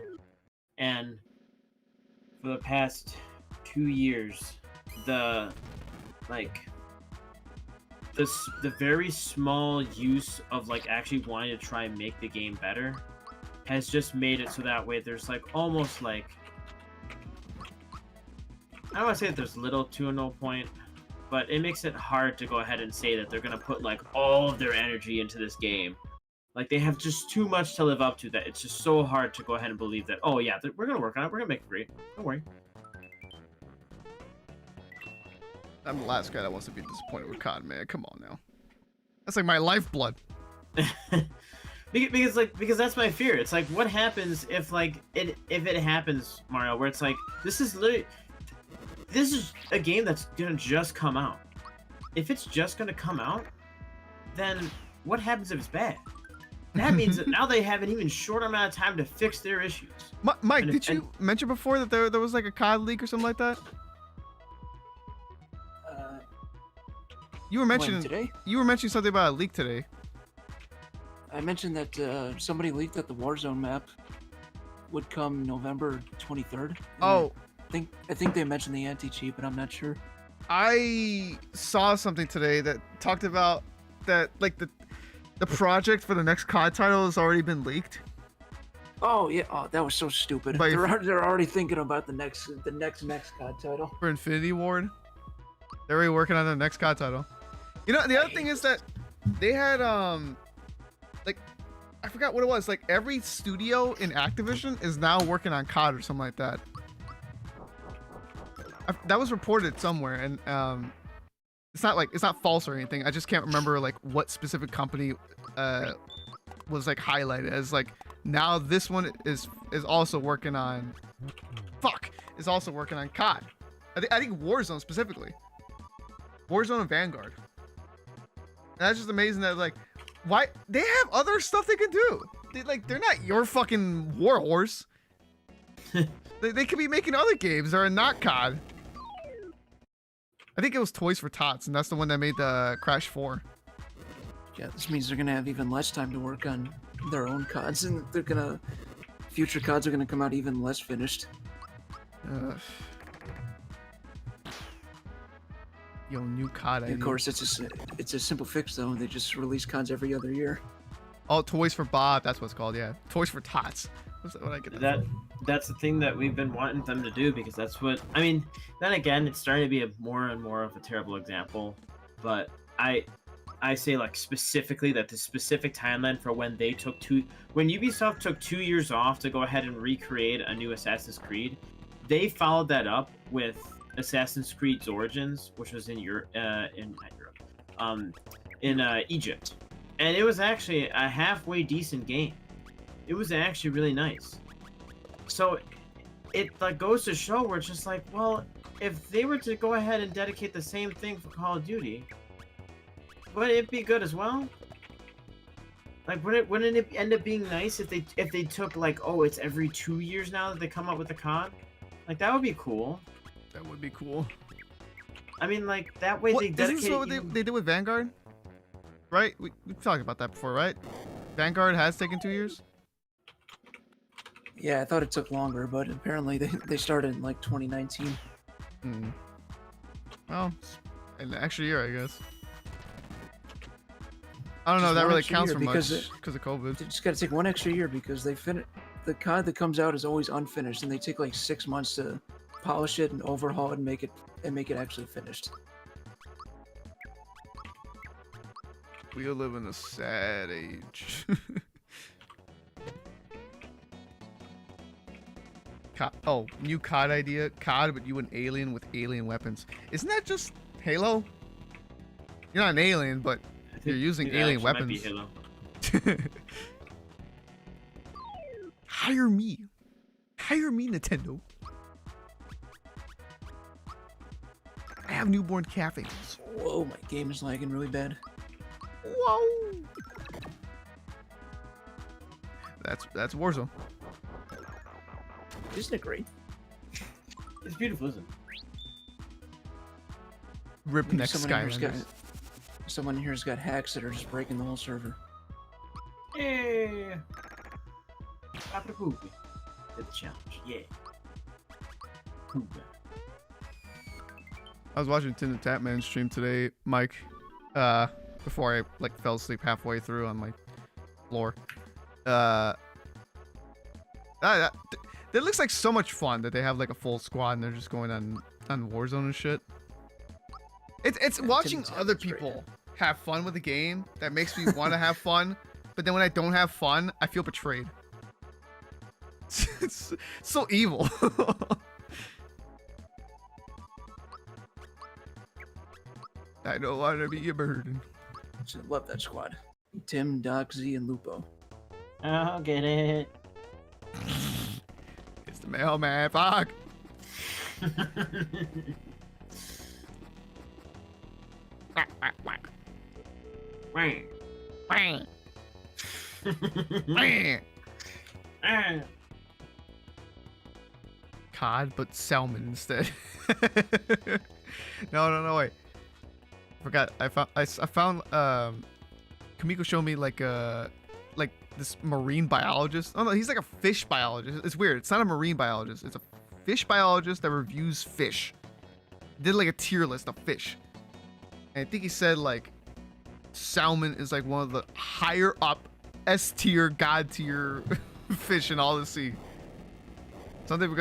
S3: and for the past 2 years, the very small use of like actually wanting to try and make the game better has just made it so that way there's like almost like, I don't want to say that there's little to no point, but it makes it hard to go ahead and say that they're gonna put like all of their energy into this game. Like they have just too much to live up to that it's just so hard to go ahead and believe that, oh yeah, we're gonna work on it, we're gonna make it great, don't worry.
S1: I'm the last guy that wants to be disappointed with COD, man. Come on now. That's like my lifeblood.
S3: because that's my fear. It's like, what happens if it happens, Mario, where it's like this is a game that's gonna just come out. If it's just gonna come out, then what happens if it's bad? That means that now they have an even shorter amount of time to fix their issues.
S1: Mike, did you mention before that there was like a COD leak or something like that? You were mentioning
S2: today?
S1: You were mentioning something about a leak today.
S2: I mentioned that somebody leaked that the Warzone map would come November 23rd.
S1: Oh,
S2: I think they mentioned the anti-cheat, but I'm not sure.
S1: I saw something today that talked about that like the project for the next COD title has already been leaked.
S2: Oh yeah, that was so stupid.
S1: But
S2: They're already thinking about the next COD title.
S1: For Infinity Ward. They're already working on the next COD title. You know, the other thing is that they had like, I forgot what it was. Like every studio in Activision is now working on COD or something like that. That was reported somewhere, and it's not false or anything. I just can't remember like what specific company was like highlighted as like, now this one is also working on is also working on COD. I think Warzone specifically. Warzone and Vanguard. And that's just amazing that like, why they have other stuff they can do. They're not your fucking war horse. they could be making other games that are not COD. I think it was Toys for Tots, and that's the one that made the Crash 4.
S2: Yeah, this means they're gonna have even less time to work on their own CODs, and future CODs are gonna come out even less finished.
S1: Yo, new COD idea.
S2: Of course, it's a simple fix though. They just release CODs every other year.
S1: Oh, Toys for Bob, that's what it's called. Yeah, Toys for Tots. What I get
S3: that's the thing that we've been wanting them to do, because that's what I mean. Then again, it's starting to be more and more of a terrible example, but I say like specifically that the specific timeline for when Ubisoft took 2 years off to go ahead and recreate a new Assassin's Creed, they followed that up with Assassin's Creed's Origins, which was in in Egypt, and it was actually a halfway decent game. It was actually really nice. So it like goes to show where it's just like, well, if they were to go ahead and dedicate the same thing for Call of Duty, would it be good as well? Like, wouldn't it end up being nice if they took like, oh, it's every 2 years now that they come up with the COD? Like, that would be cool.
S1: That would be cool.
S3: I mean, like, that way they dedicate.
S1: Isn't this what they did with Vanguard? Right? We've talked about that before, right? Vanguard has taken 2 years?
S2: Yeah, I thought it took longer, but apparently they started in like 2019.
S1: Hmm. Well, an extra year, I guess. I don't know if that really counts for much because of COVID.
S2: They just got to take one extra year because the COD that comes out is always unfinished, and they take like 6 months to polish it and overhaul it and make it actually finished.
S1: We live in a sad age. Oh, new COD idea. COD, but you an alien with alien weapons. Isn't that just Halo? You're not an alien, but you're using alien weapons.
S3: Might be Halo.
S1: Hire me. Hire me, Nintendo. I have newborn cafes.
S2: Whoa, my game is lagging really bad.
S1: Whoa. That's Warzone.
S2: Isn't it great?
S3: It's beautiful, isn't it?
S1: Rip
S2: Maybe
S1: next Skylanders.
S2: Someone here's got hacks that are just breaking the whole server.
S3: Yeah. After poopy. Did the challenge. Yeah. Poopy.
S1: I was watching Tinder Tapman stream today, Mike, before I like fell asleep halfway through on my floor. That looks like so much fun that they have like a full squad and they're just going on Warzone and shit. It's watching other people have fun with the game that makes me want to have fun, but then when I don't have fun, I feel betrayed. It's so evil. I don't want to be a burden.
S2: I love that squad. Tim, Doc, Z, and Lupo.
S3: I'll get it.
S1: It's the mailman. Fuck. Cod, but salmon instead. No, wait. Forgot. I found Kamiko showed me like this marine biologist. Oh no, he's like a fish biologist. It's weird. It's not a marine biologist. It's a fish biologist that reviews fish. Did like a tier list of fish. And I think he said like salmon is like one of the higher up S tier, God tier fish in all the sea. Something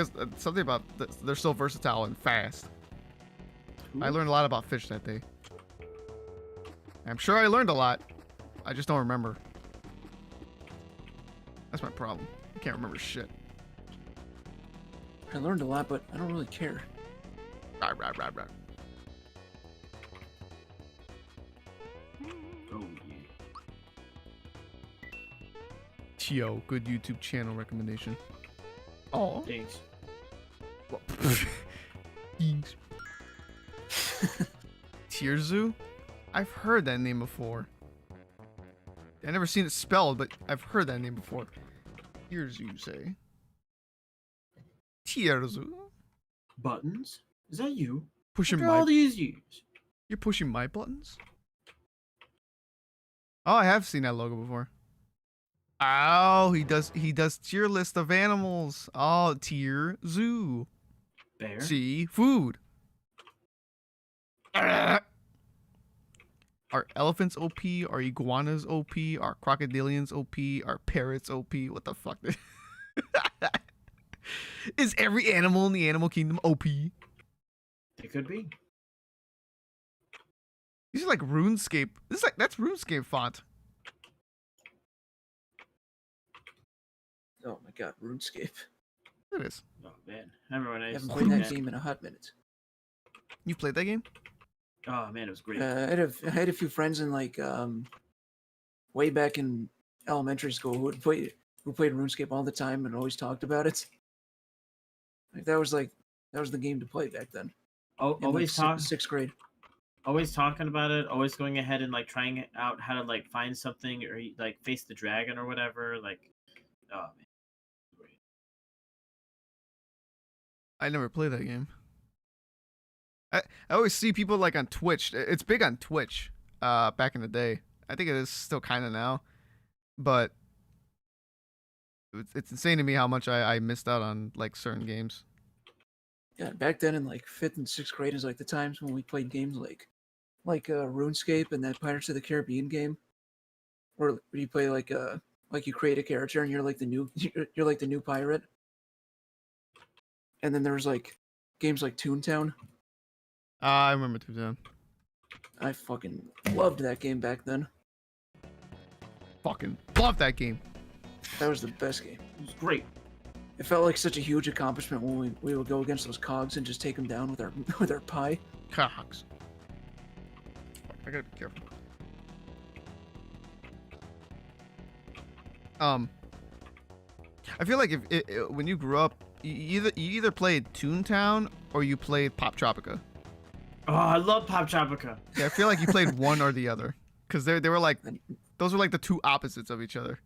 S1: about they're so versatile and fast. Ooh. I learned a lot about fish that day. I'm sure I learned a lot. I just don't remember. That's my problem. I can't remember shit.
S2: I learned a lot, but I don't really care.
S1: Right.
S3: Oh yeah.
S1: Tio, good YouTube channel recommendation. Oh.
S3: Thanks.
S1: Well, thanks. Tierzu? I've heard that name before. I've never seen it spelled, but I've heard that name before. Tierzu, you say? Tierzu?
S3: Buttons? Is that you?
S1: Pushing
S3: all these years.
S1: You're pushing my buttons? Oh, I have seen that logo before. Oh, he does tier list of animals. Oh, tier zoo.
S3: Bear.
S1: See, food. Are elephants OP? Are iguanas OP? Are crocodilians OP? Are parrots OP? What the fuck? Is every animal in the animal kingdom OP?
S3: It could be.
S1: These are like RuneScape. That's RuneScape font.
S2: Oh my god, RuneScape.
S1: It is.
S3: Oh man, I remember when I
S2: haven't played that game in a hot minute.
S1: You played that game?
S3: Oh man, it was great.
S2: I had a few friends in like way back in elementary school who played RuneScape all the time and always talked about it. Like that was the game to play back then in like
S3: Always talk,
S2: sixth grade.
S3: always talking about it. Always going ahead and like trying out how to like find something or like face the dragon or whatever. Like, oh man, great.
S1: I never played that game. I always see people like on Twitch. It's big on Twitch. Back in the day, I think it is still kind of now, but it's insane to me how much I missed out on like certain games.
S2: Yeah, back then in like fifth and sixth grade is like the times when we played games like RuneScape and that Pirates of the Caribbean game, where you play like you create a character and you're like the new you're like the new pirate. And then there was like games like Toontown.
S1: I remember Toontown.
S2: I fucking loved that game back then.
S1: Fucking love that game.
S2: That was the best game.
S3: It was great.
S2: It felt like such a huge accomplishment when we would go against those cogs and just take them down with our with our pie.
S1: Cogs. I gotta be careful. I feel like if when you grew up, you either played Toontown or you played Pop Tropica.
S3: Oh, I love Pop Tropica.
S1: Yeah, I feel like you played one or the other, because they were like, those were like the two opposites of each other.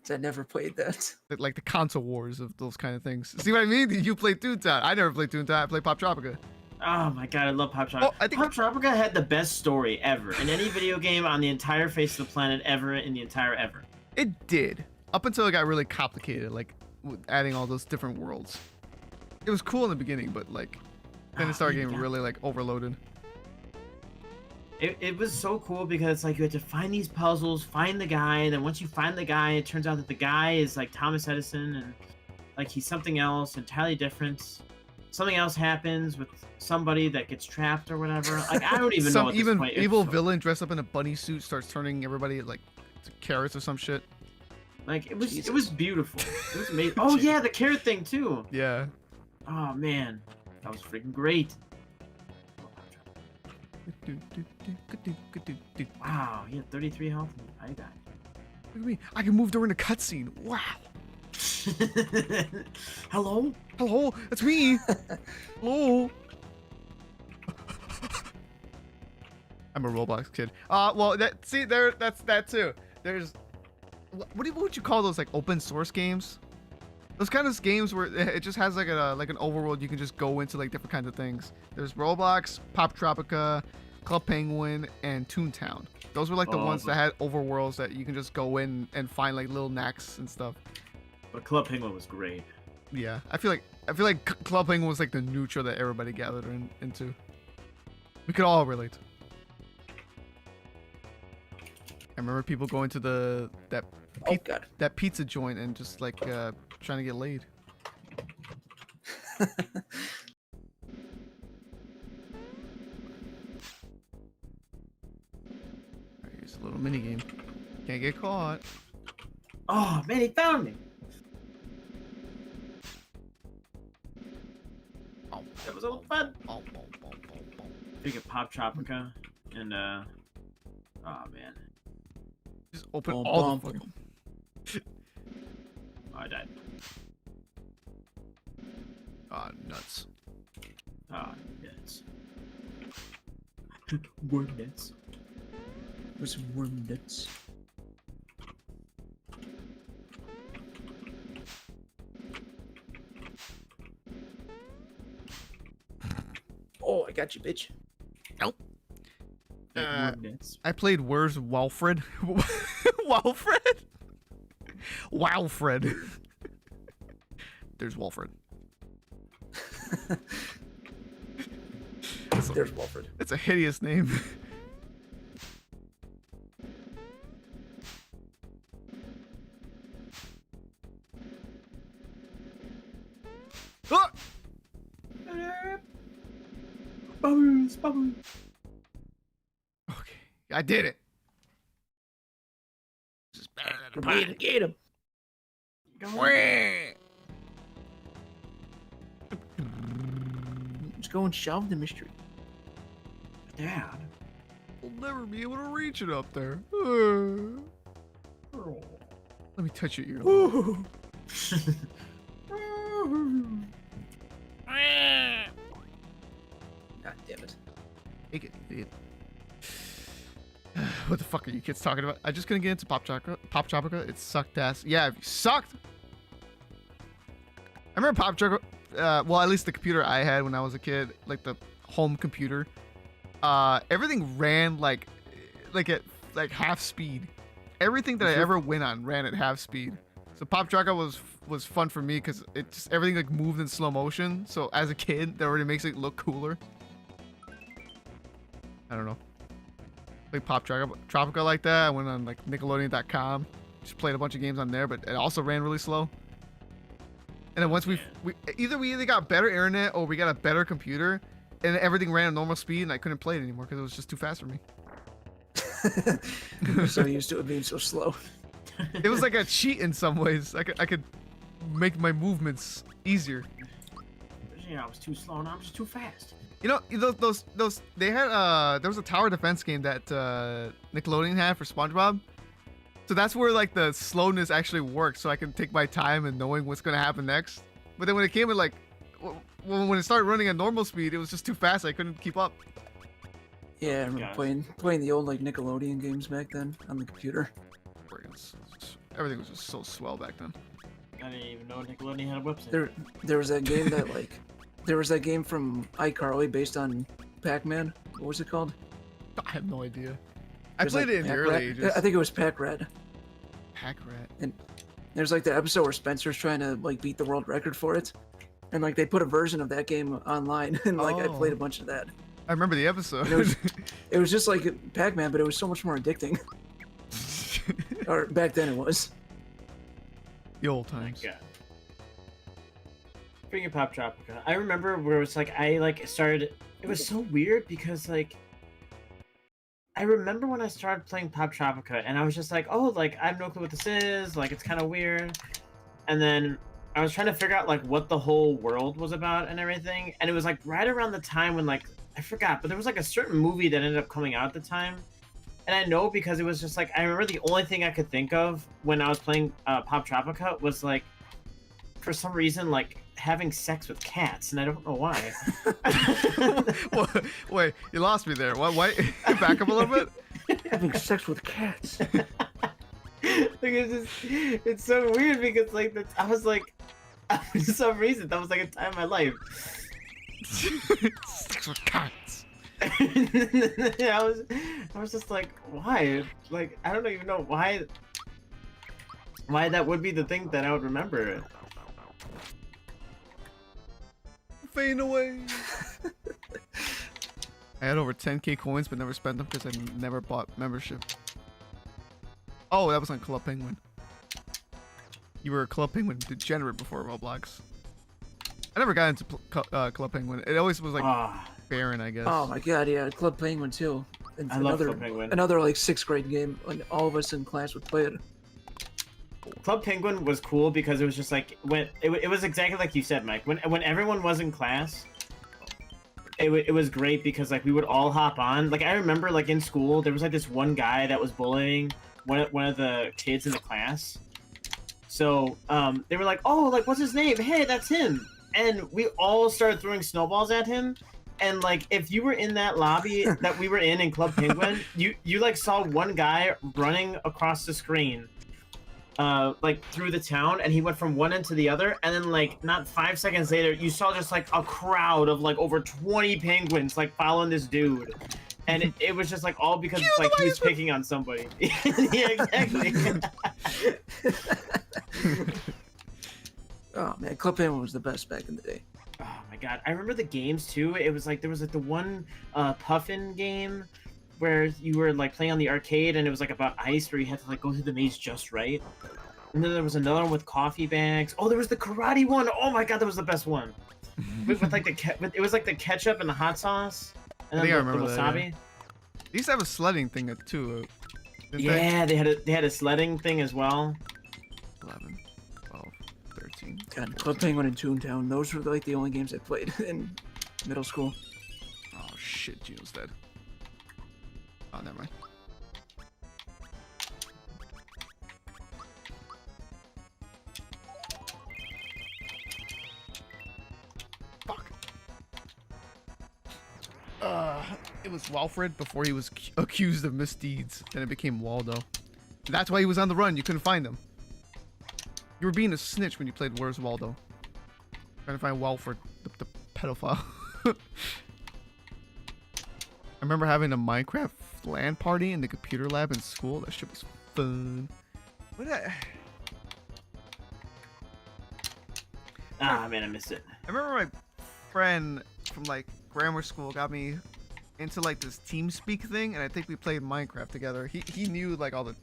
S2: I never played that.
S1: Like the console wars of those kind of things. See what I mean? You played Toontown. I never played Toontown. I played Pop Tropica.
S3: Oh my god, I love Pop Tropica.
S1: Oh, I think
S3: Pop Tropica had the best story ever in any video game on the entire face of the planet ever in the entire ever.
S1: It did, up until it got really complicated, like with adding all those different worlds. It was cool in the beginning, but like then it started getting really like overloaded.
S3: It was so cool because like you had to find these puzzles, find the guy, and then once you find the guy, it turns out that the guy is like Thomas Edison and like he's something else entirely different. Something else happens with somebody that gets trapped or whatever. Like I don't even know. At this point.
S1: Evil villain dressed up in a bunny suit starts turning everybody like to carrots or some shit.
S3: Like it was beautiful. It was amazing. Oh yeah, the carrot thing too.
S1: Yeah.
S3: Oh man, that was freaking great. Wow, he had 33 health and I died.
S1: Look at me. I can move during the cutscene. Wow.
S3: Hello?
S1: Hello, it's me. Hello. I'm a Roblox kid. Well, that's that too. There's, what would you call those, like open source games? Those kind of games where it just has like an overworld you can just go into like different kinds of things. There's Roblox, Pop Tropica, Club Penguin, and Toontown. Those were like the ones that had overworlds that you can just go in and find like little knacks and stuff.
S3: But Club Penguin was great.
S1: Yeah, I feel like Club Penguin was like the neutral that everybody gathered into. We could all relate. I remember people going to that pizza joint and just like trying to get laid. Alright, here's a little mini game. Can't get caught.
S3: Oh man, he found me. That was all fun. Speaking of Pop Tropica and oh man.
S1: Just open all the fucking...
S3: Oh, I died.
S1: Ah, nuts.
S3: Ah, nuts. Worm nuts.
S2: There's worm nuts. Oh, I got you, bitch.
S1: Nope.
S3: Worm nuts.
S1: I played Where's Walfred? Walfred? Walfred. There's Walfred.
S2: There's Walfred.
S1: It's a hideous name. Ah!
S3: Bubbles, bubbles.
S1: Okay, I did it. This is better than a pie.
S2: Get him. Let's go and solve the mystery.
S3: Dad.
S1: We'll never be able to reach it up there. Let me touch your ear.
S2: God damn it.
S1: Take it, idiot. What the fuck are you kids talking about? I just couldn't get into Pop Tropica. It sucked ass. Yeah, it sucked. I remember Pop Tropica. Well, at least the computer I had when I was a kid, like the home computer. Everything ran like at half speed. Everything that I ever went on ran at half speed. So Pop Tropica was fun for me because it just everything like moved in slow motion. So as a kid, that already makes it look cooler. I don't know. Like Pop Tropica like that. I went on like Nickelodeon.com. Just played a bunch of games on there, but it also ran really slow. And then once we either got better internet or we got a better computer, and everything ran at normal speed, and I couldn't play it anymore because it was just too fast for me.
S2: I'm so used to it being so slow.
S1: It was like a cheat in some ways. I could make my movements easier.
S3: Yeah, I was too slow and I'm just too fast.
S1: You know, those they had there was a tower defense game that Nickelodeon had for SpongeBob. So that's where like the slowness actually works, so I can take my time and knowing what's gonna happen next. But then when it came in like when it started running at normal speed, it was just too fast. I couldn't keep up.
S2: Yeah, I remember playing the old like Nickelodeon games back then on the computer.
S1: Everything was just so swell back then.
S3: I didn't even know Nickelodeon had a website.
S2: There was that game that like there was that game from iCarly based on Pac-Man. What was it called?
S1: I have no idea. I
S2: There's,
S1: played
S2: like,
S1: it in the
S2: Pac
S1: early
S2: Rat.
S1: ages.
S2: I think it was Pac-Rat.
S1: Pac-Rat.
S2: And there's like the episode where Spencer's trying to like beat the world record for it, and like they put a version of that game online, and like I played a bunch of that.
S1: I remember the episode.
S2: It was just like Pac-Man, but it was so much more addicting. Or back then it was.
S1: The old times.
S3: Yeah. Bringing Pop Tropica, I remember where it was like I like started. It was so weird because like I remember when I started playing Pop Tropica, and I was just like, oh, like I have no clue what this is. Like it's kind of weird. And then I was trying to figure out like what the whole world was about and everything. And it was like right around the time when like I forgot, but there was like a certain movie that ended up coming out at the time. And I know because it was just like I remember the only thing I could think of when I was playing Pop Tropica was like for some reason like having sex with cats, and I don't know why.
S1: Wait, you lost me there. Why? Back up a little bit.
S2: Having sex with cats.
S3: Like it's so weird because like I was like for some reason that was like a time in my life.
S1: Sex with cats.
S3: I was just like, why? Like I don't even know why that would be the thing that I would remember.
S1: Fade away. I had over 10k coins but never spent them because I never bought membership. Oh, that was on Club Penguin. You were a Club Penguin degenerate before Roblox. I never got into Club Penguin. It always was like Baron, I guess.
S2: Oh my god, yeah, Club Penguin too. And
S3: I love Club Penguin.
S2: Another like 6th grade game, and all of us in class would play it.
S3: Club Penguin was cool because it was just like when it was exactly like you said, Mike. When everyone was in class, it was great because like we would all hop on. Like I remember like in school there was like this one guy that was bullying one of the kids in the class. So they were like, oh, like what's his name? Hey, that's him. And we all started throwing snowballs at him. And like if you were in that lobby that we were in Club Penguin, you like saw one guy running across the screen. Like through the town, and he went from one end to the other, and then like not 5 seconds later you saw just like a crowd of like over 20 penguins like following this dude, and it was just like all because like he was picking on somebody. Yeah, exactly.
S2: Oh man, Club Penguin was the best back in the day.
S3: Oh my god, I remember the games too. It was like there was like the one Puffin game where you were like playing on the arcade, and it was like about ice where you had to like go through the maze just right. And then there was another one with coffee bags. Oh, there was the karate one. Oh my god, that was the best one. with like it was like the ketchup and the hot sauce, and then the wasabi.
S1: That, yeah. They used to have a sledding thing too.
S3: Yeah, they had a sledding thing as well.
S1: 11, 12, 13.
S2: God, Club Penguin and Toontown. Those were like the only games I played in middle school.
S1: Oh shit, Gino's dead. Oh, never mind. Fuck. It was Walfred before he was accused of misdeeds. Then it became Waldo. That's why he was on the run. You couldn't find him. You were being a snitch when you played Where's Waldo. Trying to find Walfred, the pedophile. I remember having a Minecraft LAN party in the computer lab in school. That shit was fun. What the...
S3: Ah, man, I missed it.
S1: I remember my friend from like grammar school got me into like this TeamSpeak thing, and I think we played Minecraft together. He knew like all the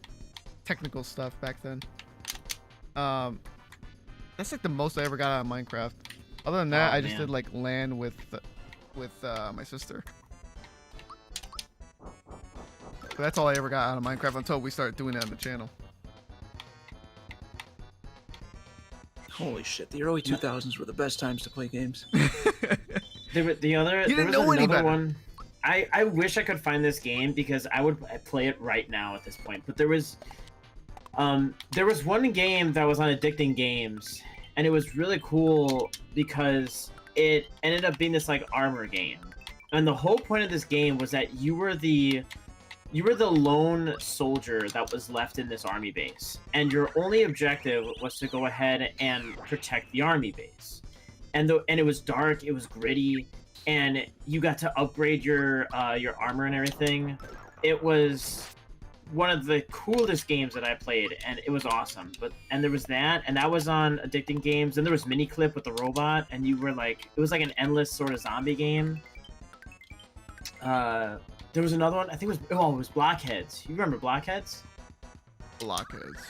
S1: technical stuff back then. That's like the most I ever got out of Minecraft. Other than that, I just did like LAN with my sister. But that's all I ever got out of Minecraft until we started doing it on the channel.
S2: Holy shit, the early 2000s were the best times to play games.
S3: You didn't
S1: know any better.
S3: One. I wish I could find this game because I would play it right now at this point. But there was one game that was on Addicting Games, and it was really cool because it ended up being this like armor game. And the whole point of this game was that you were the lone soldier that was left in this army base, and your only objective was to go ahead and protect the army base. And it was dark, it was gritty, and you got to upgrade your armor and everything. It was one of the coolest games that I played, and it was awesome. And there was that, and that was on Addicting Games. And there was Miniclip with the robot, and you were like, it was like an endless sort of zombie game. There was another one. I think it was Blockheads. You remember Blockheads?
S1: Blockheads.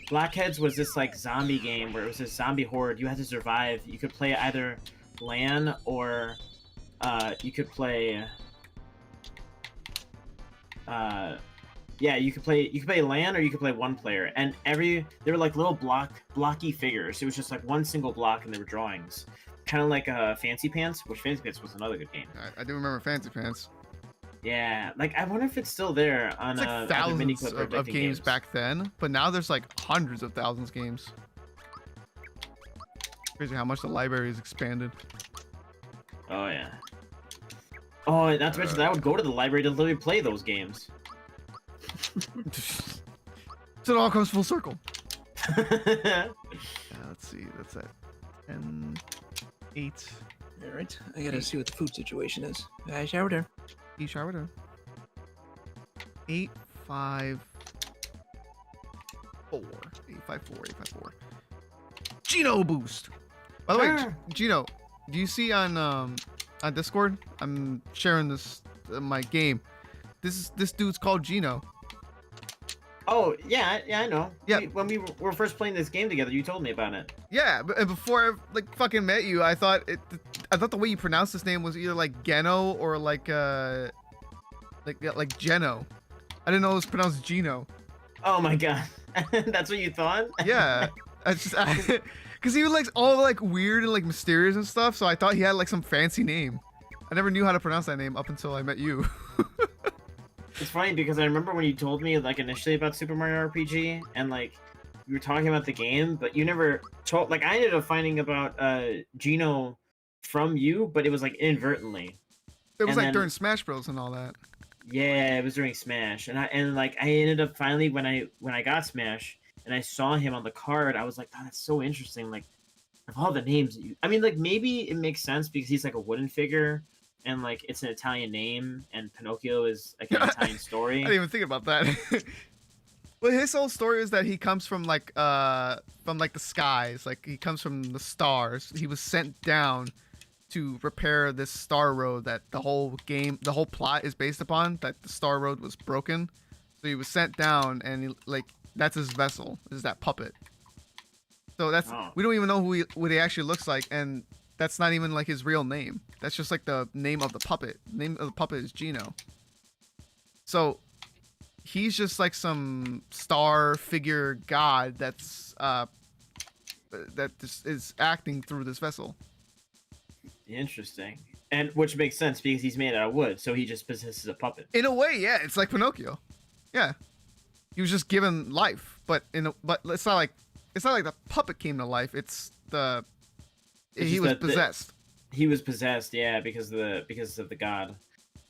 S3: Blockheads was this like zombie game where it was this zombie horde. You had to survive. You could play either LAN or you could play. You could play LAN or you could play one player. And they were like little blocky figures. It was just like one single block, and they were drawings. Kind of like Fancy Pants, which Fancy Pants was another good game.
S1: I do remember Fancy Pants.
S3: Yeah, like I wonder if it's still there on
S1: it's like thousands of games back then, but now there's like hundreds of thousands of games. Crazy how much the library has expanded.
S3: Oh yeah. Oh, not to mention that I would go to the library to literally play those games.
S1: So it all comes full circle. Let's see, that's at 10, 8.
S2: All right, I gotta see what the food situation is. I showered her.
S1: He showered her. 8, 5, 4. 8, 5, 4, 8, 5, 4. Geno boost. By the way, Geno, do you see on Discord? I'm sharing this my game. This dude's called Geno.
S3: Oh yeah, I know.
S1: Yeah.
S3: When we were first playing this game together, you told me about it.
S1: Yeah, but before I like fucking met you, I thought the way you pronounced this name was either like Geno or like Geno. I didn't know it was pronounced Geno.
S3: Oh my god, that's what you thought?
S1: Yeah, because he was like all like weird and like mysterious and stuff. So I thought he had like some fancy name. I never knew how to pronounce that name up until I met you.
S3: It's funny because I remember when you told me like initially about Super Mario RPG and like you were talking about the game, but you never told. Like I ended up finding about Geno from you, but it was like inadvertently.
S1: It was like during Smash Bros and all that.
S3: Yeah, it was during Smash, and I ended up finally when I got Smash and I saw him on the card, I was like, oh, that's so interesting. Like of all the names, I mean, like maybe it makes sense because he's like a wooden figure. And like it's an Italian name, and Pinocchio is like an Italian story.
S1: I didn't even think about that. Well, his whole story is that he comes from the skies. Like he comes from the stars. He was sent down to repair this star road that the whole plot is based upon. That the star road was broken, so he was sent down, and that's his vessel. Is that puppet? So we don't even know what he actually looks like, and that's not even like his real name. That's just like the name of the puppet. The name of the puppet is Geno. So he's just like some star figure god that is acting through this vessel.
S3: Interesting. And which makes sense because he's made out of wood, so he just possesses a puppet.
S1: In a way, yeah, it's like Pinocchio. Yeah, he was just given life, but it's not like the puppet came to life. It's he was possessed.
S3: He was possessed, yeah, because of the god.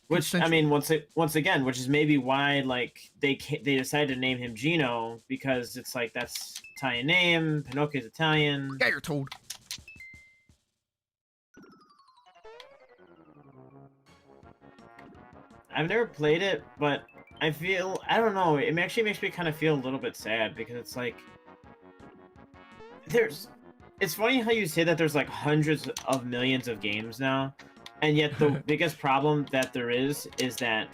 S3: Which I
S1: Essentially.
S3: mean, once again, which is maybe why like they decided to name him Gino, because it's like that's Italian name. Pinocchio's Italian.
S1: Yeah, you're told.
S3: I've never played it, but I don't know. It actually makes me kind of feel a little bit sad because it's like it's funny how you say that there's like hundreds of millions of games now, and yet the biggest problem that there is that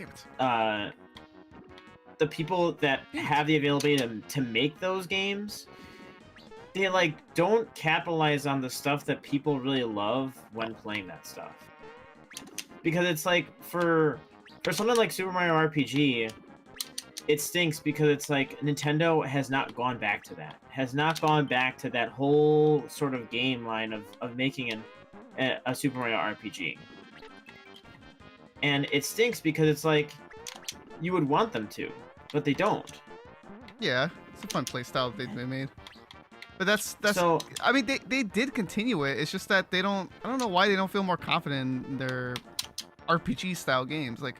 S3: the people that have the availability to make those games, they like don't capitalize on the stuff that people really love when playing that stuff. Because it's like for something like Super Mario RPG, it stinks because it's like Nintendo has not gone back to that. Has not gone back to that whole sort of game line of making a Super Mario RPG. And it stinks because it's like you would want them to, but they don't.
S1: Yeah, it's a fun play style they made. But that's
S3: So,
S1: I mean they did continue it. It's just that I don't know why they don't feel more confident in their RPG style games. Like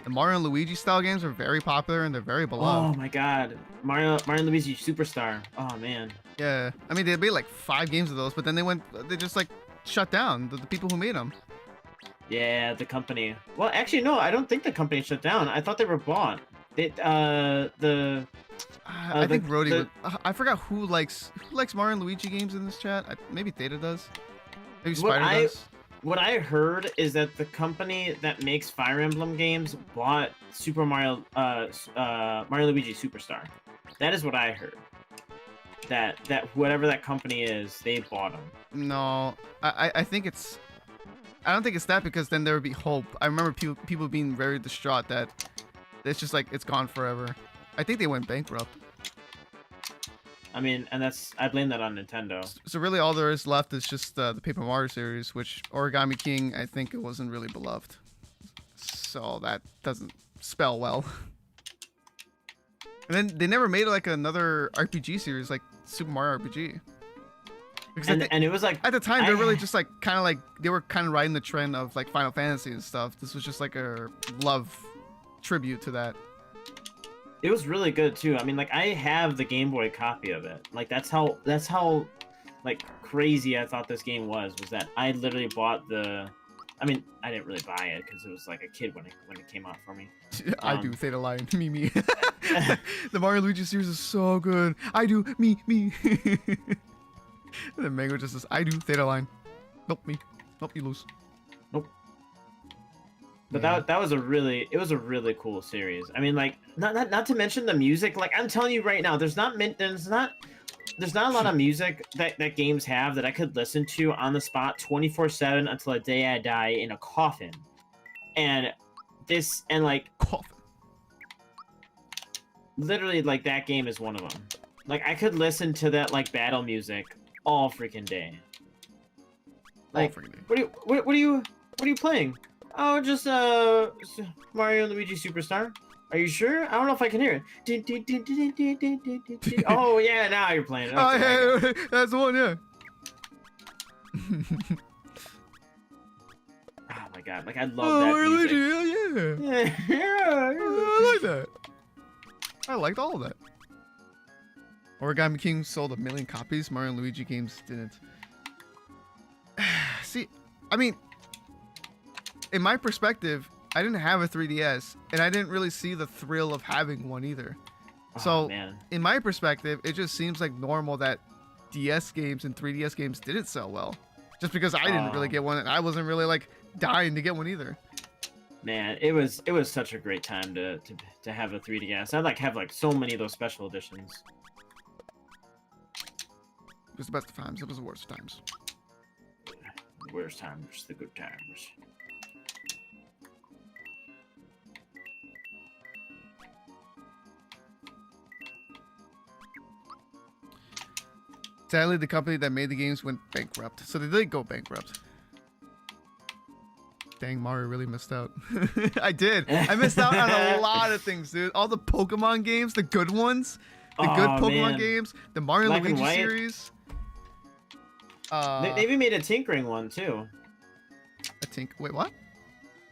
S1: the Mario and Luigi style games are very popular and they're very
S3: oh
S1: beloved.
S3: my god, Mario and Luigi Superstar. Oh man.
S1: Yeah, I mean they made like 5 games of those, but then they just like shut down the people who made them.
S3: Yeah, the company. Well, actually, no, I don't think the company shut down. I thought they were bought. They,
S1: I think Rody
S3: the-
S1: would. I forgot who likes Mario and Luigi games in this chat. Maybe Theta does. Maybe
S3: What
S1: Spider does.
S3: What I heard is that the company that makes Fire Emblem games bought Super Mario, Mario Luigi Superstar. That is what I heard. That whatever that company is, they bought them.
S1: No, I think it's. I don't think it's that because then there would be hope. I remember people being very distraught that it's just like it's gone forever. I think they went bankrupt.
S3: I mean, and I blame that on Nintendo.
S1: So really, all there is left is just the Paper Mario series, which Origami King, I think it wasn't really beloved. So that doesn't spell well. And then they never made like another RPG series like Super Mario RPG. Because
S3: And it was like
S1: at the time they're really just like kind of like they were kind of riding the trend of like Final Fantasy and stuff. This was just like a love tribute to that.
S3: it was really good too. I mean, like I have the Game Boy copy of it. Like that's how like crazy I thought this game was that I literally bought the. I mean, I didn't really buy it because it was like a kid when it came out for me.
S1: I do Theta Line, me. The Mario Luigi series is so good. I do me. And then Mango just says, I do Theta Line. Nope, me. Nope, you lose.
S3: Nope. But
S1: Yeah.
S3: that was a really cool series. I mean, like not to mention the music. Like I'm telling you right now, there's not a lot of music that games have that I could listen to on the spot 24/7 until the day I die in a coffin. And like
S1: Cough.
S3: literally like that game is one of them. Like I could listen to that like battle music all freaking day. Like
S1: freaking day.
S3: what are you playing? Oh, just Mario and Luigi Superstar. Are you sure? I don't know if I can hear it. Oh yeah, now you're playing it.
S1: Oh,
S3: Okay,
S1: yeah, that's the one, yeah.
S3: oh my god, like I love
S1: Oh,
S3: that
S1: Mario
S3: music.
S1: Luigi, yeah. I like that. I liked all of that. Origami King sold 1 million copies. Mario and Luigi games didn't. See, I mean, in my perspective, I didn't have a 3DS, and I didn't really see the thrill of having one either.
S3: Oh,
S1: So,
S3: man.
S1: in my perspective, it just seems like normal that DS games and 3DS games didn't sell well. Just because I didn't really
S3: Oh.
S1: get one, and I wasn't really like dying to get one either.
S3: Man, it was such a great time to have a 3DS. I'd like have like so many of those special editions.
S1: It was the best of times. It was the worst of times.
S3: The worst times, the good times.
S1: Sadly, the company that made the games went bankrupt. So they did go bankrupt. Dang, Mario really missed out. I did. I missed out on a lot of things, dude. All the Pokemon games, the good ones, the good
S3: Aw,
S1: Pokemon
S3: man.
S1: games, the Mario
S3: Black and
S1: Luigi
S3: White.
S1: series.
S3: They even made a tinkering one too.
S1: I think. Wait, what?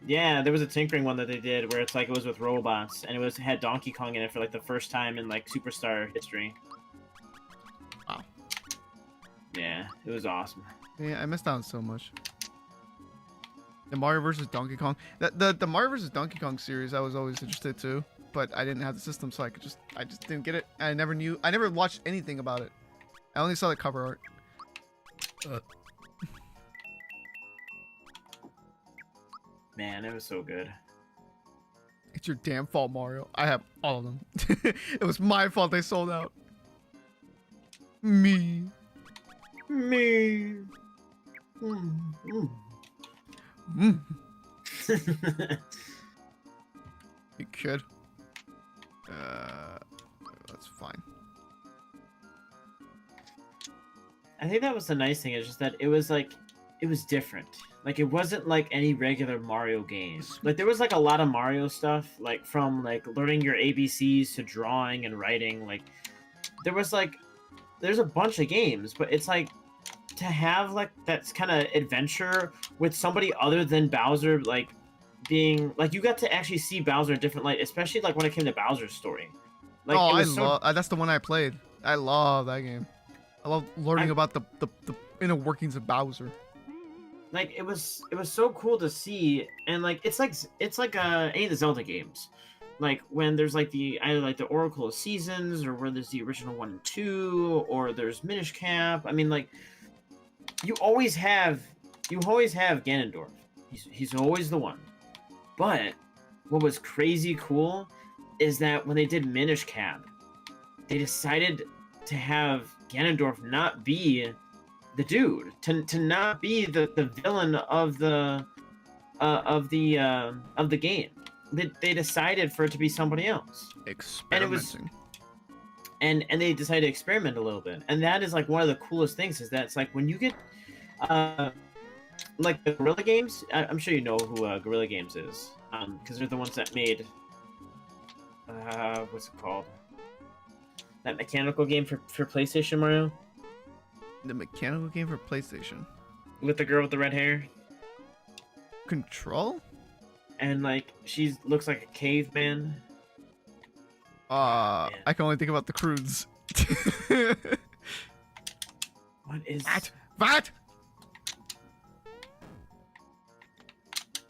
S3: Yeah, there was a tinkering one that they did where it's like it was with robots and it had Donkey Kong in it for like the first time in like Superstar history.
S1: Wow.
S3: Yeah, it was awesome.
S1: Yeah, I missed out on so much. The Mario vs. Donkey Kong. The Mario vs. Donkey Kong series I was always interested too, but I didn't have the system, so I just didn't get it. I never watched anything about it. I only saw the cover art.
S3: Man, it was so good.
S1: It's your damn fault, Mario. I have all of them. It was my fault they sold out. Me.
S3: Me.
S1: Mm. You kid. That's fine.
S3: I think that was the nice thing, is just that it was like, it was different. Like, it wasn't like any regular Mario game. Like, there was like a lot of Mario stuff, like from like learning your ABCs to drawing and writing. Like, there's a bunch of games, but it's like to have like that kind of adventure with somebody other than Bowser, like being like, you got to actually see Bowser in a different light, especially like when it came to Bowser's story. Like,
S1: Oh, I love. That's the one I played. I love that game. I love learning about the inner workings of Bowser.
S3: Like, it was so cool to see, and like it's like any of the Zelda games, like when there's like either like the Oracle of Seasons, or where there's the original 1 and 2, or there's Minish Cap. I mean, like, you always have Ganondorf. He's always the one. But what was crazy cool is that when they did Minish Cap, they decided to have Ganondorf not be the dude, to not be the villain of the game. They decided for it to be somebody else.
S1: Experimenting.
S3: And they decided to experiment a little bit, and that is like one of the coolest things, is that it's like when you get like the Guerrilla Games. I'm sure you know who Guerrilla Games is, because they're the ones that made what's it called, that mechanical game for PlayStation, Mario.
S1: The mechanical game for PlayStation.
S3: With the girl with the red hair.
S1: Control?
S3: And like she looks like a caveman.
S1: I can only think about the Crudes.
S3: What is
S1: that?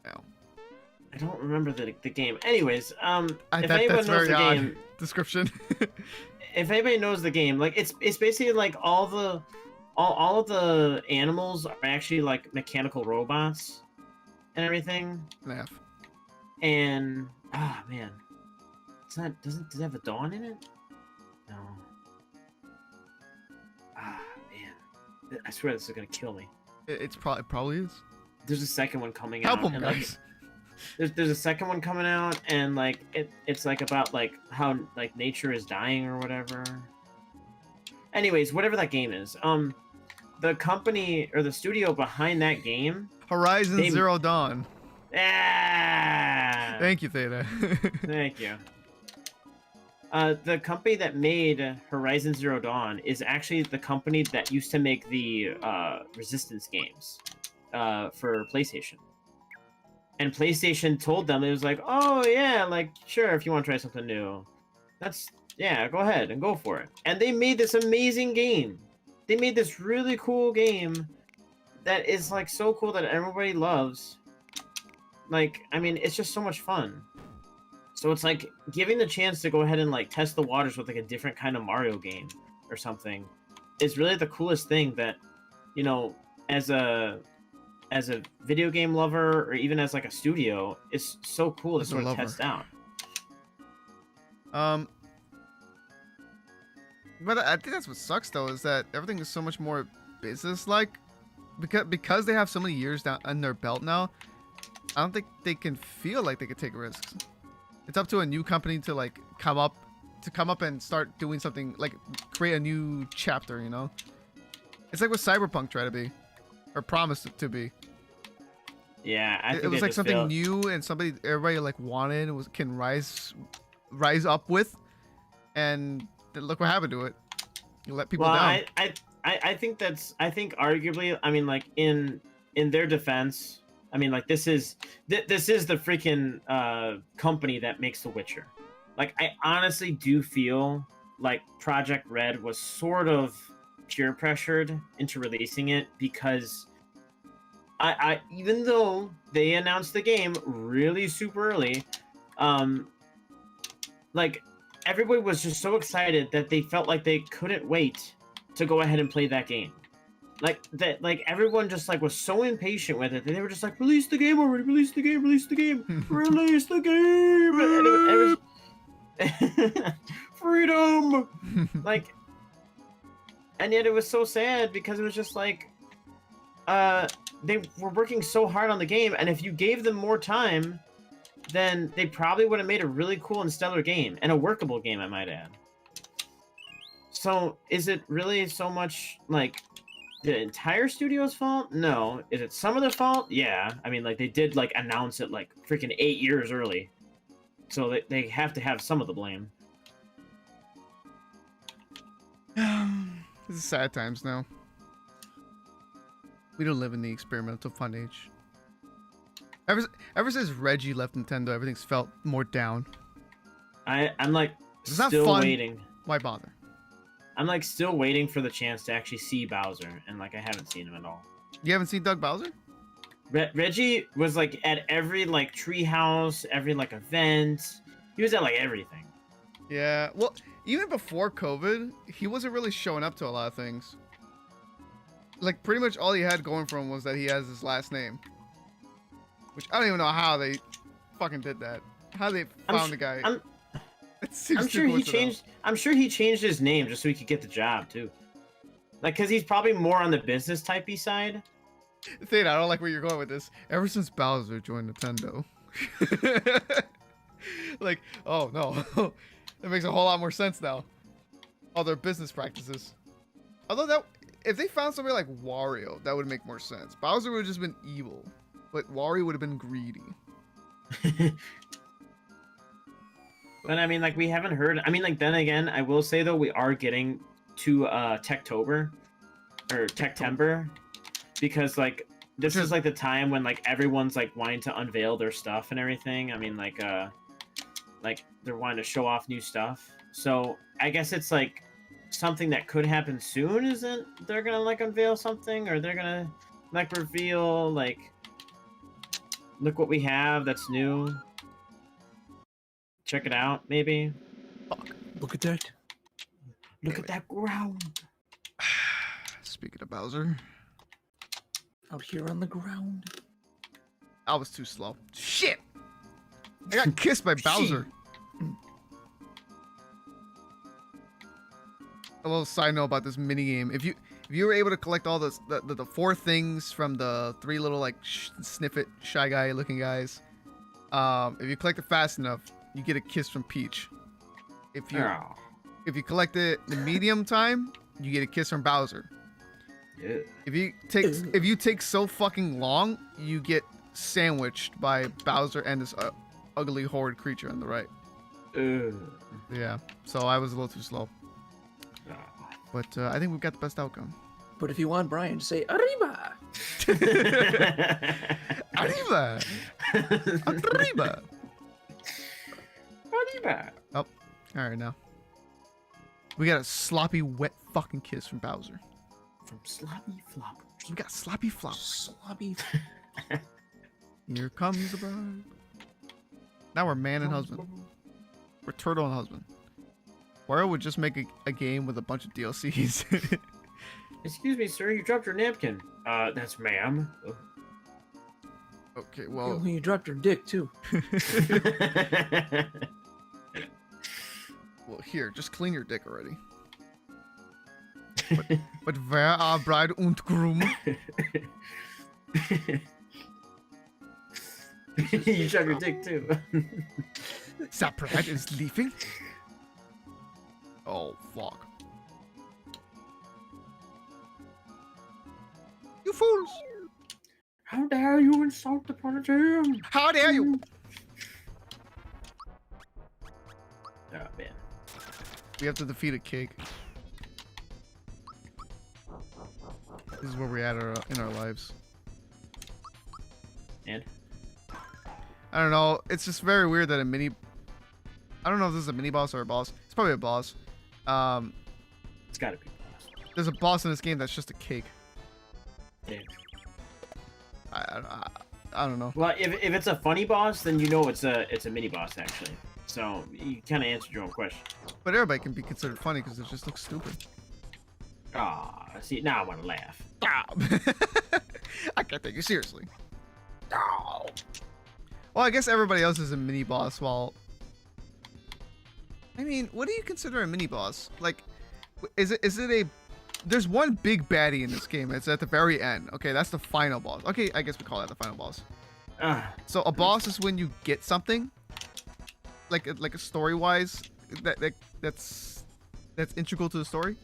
S1: Ow.
S3: I don't remember the game. Anyways, if
S1: That's
S3: anyone knows
S1: very
S3: the
S1: odd
S3: game,
S1: description.
S3: if anybody knows the game, like it's basically like all of the animals are actually like mechanical robots and everything.
S1: Math.
S3: And man, does it have a dawn in it? No. Man, I swear this is gonna kill me.
S1: It probably is.
S3: There's a second one coming
S1: Help
S3: out.
S1: him,
S3: and,
S1: guys.
S3: Like, there's a second one coming out, and like it's like about like how like nature is dying or whatever. Anyways, whatever that game is, the company or the studio behind that game,
S1: Horizon Zero Dawn.
S3: Ah!
S1: Thank you, Theta.
S3: Thank you. The company that made Horizon Zero Dawn is actually the company that used to make the Resistance games for PlayStation. And PlayStation told them, it was like, oh yeah, like sure, if you want to try something new, go ahead and go for it. And they made this amazing game. They made this really cool game that is like so cool that everybody loves. Like, I mean, it's just so much fun. So it's like giving the chance to go ahead and like test the waters with like a different kind of Mario game or something is really the coolest thing that, you know, as a video game lover, or even as like a studio, it's so cool to sort of test out.
S1: But I think that's what sucks though, is that everything is so much more business-like, because they have so many years down on their belt now. I don't think they can feel like they could take risks. It's up to a new company to like come up and start doing something, like create a new chapter, you know? It's like what Cyberpunk tried to be, or promised it to be.
S3: Yeah, I think
S1: It was
S3: they
S1: like
S3: just
S1: something
S3: failed.
S1: new and somebody everybody like wanted and can rise up with, and look what happened to it. You let people
S3: Well,
S1: down.
S3: I think I think arguably, I mean, like in their defense, I mean, like this is this is the freaking company that makes The Witcher. Like, I honestly do feel like Project Red was sort of peer pressured into releasing it because I even though they announced the game really super early, um, like everybody was just so excited that they felt like they couldn't wait to go ahead and play that game. Like that, like everyone just like was so impatient with it that they were just like, release the game already, release the game, release the game, release the game, and it was freedom. Like, and yet it was so sad because it was just like, they were working so hard on the game, and if you gave them more time, then they probably would have made a really cool and stellar game, and a workable game, I might add. So, is it really so much, like, the entire studio's fault? No. Is it some of their fault? Yeah. I mean, like, they did, like, announce it, like, freaking 8 years early. So they have to have some of the blame.
S1: This is sad times now. We don't live in the experimental fun age. Ever since Reggie left Nintendo, everything's felt more down.
S3: I'm like
S1: It's not
S3: still
S1: fun.
S3: waiting.
S1: Why bother?
S3: I'm like still waiting for the chance to actually see Bowser, and like I haven't seen him at all.
S1: You haven't seen Doug Bowser?
S3: Reggie was like at every like treehouse, every like event. He was at like everything.
S1: Yeah. Well, even before COVID, he wasn't really showing up to a lot of things. Like, pretty much all he had going for him was that he has his last name. Which I don't even know how they fucking did that. How they found the guy. It seems
S3: I'm
S1: too
S3: sure he
S1: coincidental.
S3: changed. I'm sure he changed his name just so he could get the job too. Like, cause he's probably more on the business typey side.
S1: Thane, I don't like where you're going with this. Ever since Bowser joined Nintendo. Like, oh no. That makes a whole lot more sense now. All their business practices. Although that, if they found somebody like Wario, that would make more sense. Bowser would have just been evil, but Wario would have been greedy.
S3: But I mean, like, we haven't heard. I mean, like, then again, I will say though, we are getting to Techtober or Techtember, because like this is like the time when like everyone's like wanting to unveil their stuff and everything. I mean, like they're wanting to show off new stuff. So I guess it's like something that could happen soon. Isn't they're gonna like unveil something, or they're gonna like reveal like, look what we have that's new. Check it out, maybe.
S1: Fuck.
S2: Look at that.
S3: Look at that ground.
S1: Speaking of Bowser,
S2: Out here on the ground.
S1: I was too slow. Shit! I got kissed by Bowser. A little side note about this mini game: if you were able to collect all the 4 things from the 3 little like sniffet shy guy looking guys, if you collect it fast enough, you get a kiss from Peach. If you collect it in medium time, you get a kiss from Bowser.
S3: Yeah.
S1: If you take so fucking long, you get sandwiched by Bowser and this ugly horde creature on the right. Yeah, so I was a little too slow. But I think we've got the best outcome.
S2: But if you want Brian to say arriba,
S1: Arriba! Arriba! Oh, alright now. We got a sloppy, wet fucking kiss from Bowser.
S3: From Sloppy Flop.
S1: We got sloppy flop.
S2: sloppy.
S1: Here comes the bride. Now we're man and husband. We're turtle and husband. Wario would just make a game with a bunch of DLCs.
S3: Excuse me, sir. You dropped your napkin. That's ma'am.
S1: Okay, well,
S2: You dropped your dick too.
S1: well, here, just clean your dick already. But where are bride und groom?
S3: You dropped your dick too.
S1: That bride is leaving? Oh, fuck. You fools!
S3: How dare you insult the Prodigy?
S1: How dare you?
S3: Oh man.
S1: We have to defeat a cake. This is where we're at in our lives.
S3: And
S1: I don't know. It's just very weird that a mini. I don't know if this is a mini boss or a boss. It's probably a boss.
S3: it's gotta be boss.
S1: There's a boss in this game that's just a cake.
S3: Yeah.
S1: I don't know.
S3: Well, if it's a funny boss, then you know it's a mini boss actually. So you kind of answered your own question.
S1: But everybody can be considered funny because it just looks stupid.
S3: Ah, see now I want to laugh.
S1: I can't take you seriously. Well, I guess everybody else is a mini boss. While I mean, what do you consider a mini boss? Like, is it a? There's one big baddie in this game. It's at the very end. Okay, that's the final boss. Okay, I guess we call that the final boss. So a boss is when you get something, like a story wise, that's integral to the story.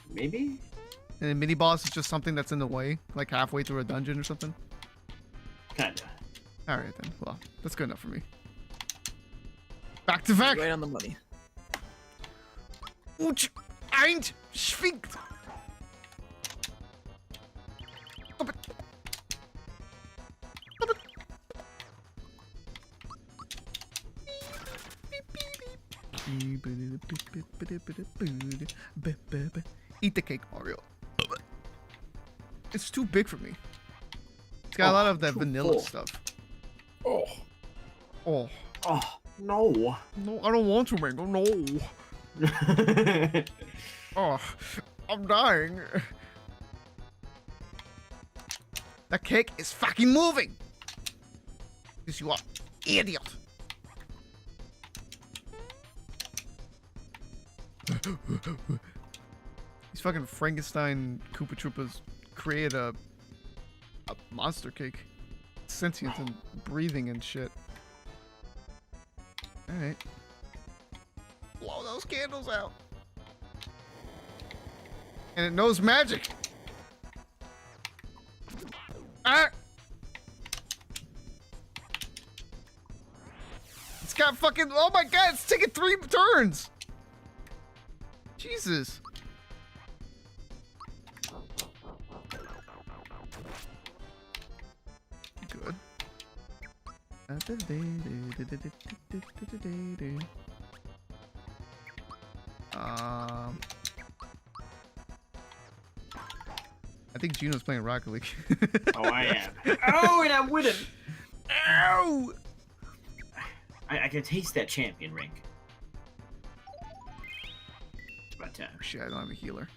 S3: Maybe.
S1: And a mini boss is just something that's in the way, like halfway through a dungeon or something.
S3: Kinda.
S1: All right then. Well, that's good enough for me. Back to back.
S2: Right on the money.
S1: Uch, eint, schwingt. Eat the cake, Mario. It's too big for me. It's got a lot of that vanilla
S3: full.
S1: stuff.
S3: Oh.
S1: Oh.
S3: Oh no.
S1: No, I don't want to, Mango. No. Oh, I'm dying. The cake is fucking moving. Because you are idiot. These fucking Frankenstein Koopa Troopas create a monster cake. Sentient and breathing and shit. Alright. Blow those candles out. And it knows magic. Ah! It's got fucking. Oh my god, it's taking 3 turns. Jesus. Good. I think Gino's playing Rocket League.
S3: Oh, I am. Oh, and I'm winning.
S1: Ow!
S3: I can taste that champion rank. It's about time.
S1: Shit, I don't have a healer.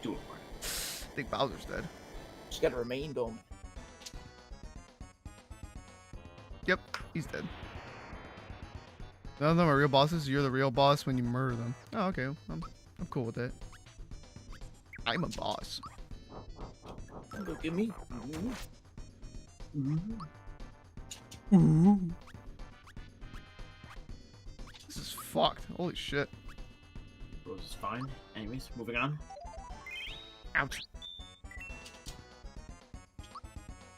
S3: Do it, Mark.
S1: I think Bowser's dead.
S2: Just gotta remain dome.
S1: Yep, he's dead. None of them are real bosses. You're the real boss when you murder them. Oh, okay. I'm cool with that. I'm a boss.
S2: Look at me.
S1: Ooh. This is fucked. Holy shit.
S3: Rose is fine. Anyways, moving on.
S1: Ouch.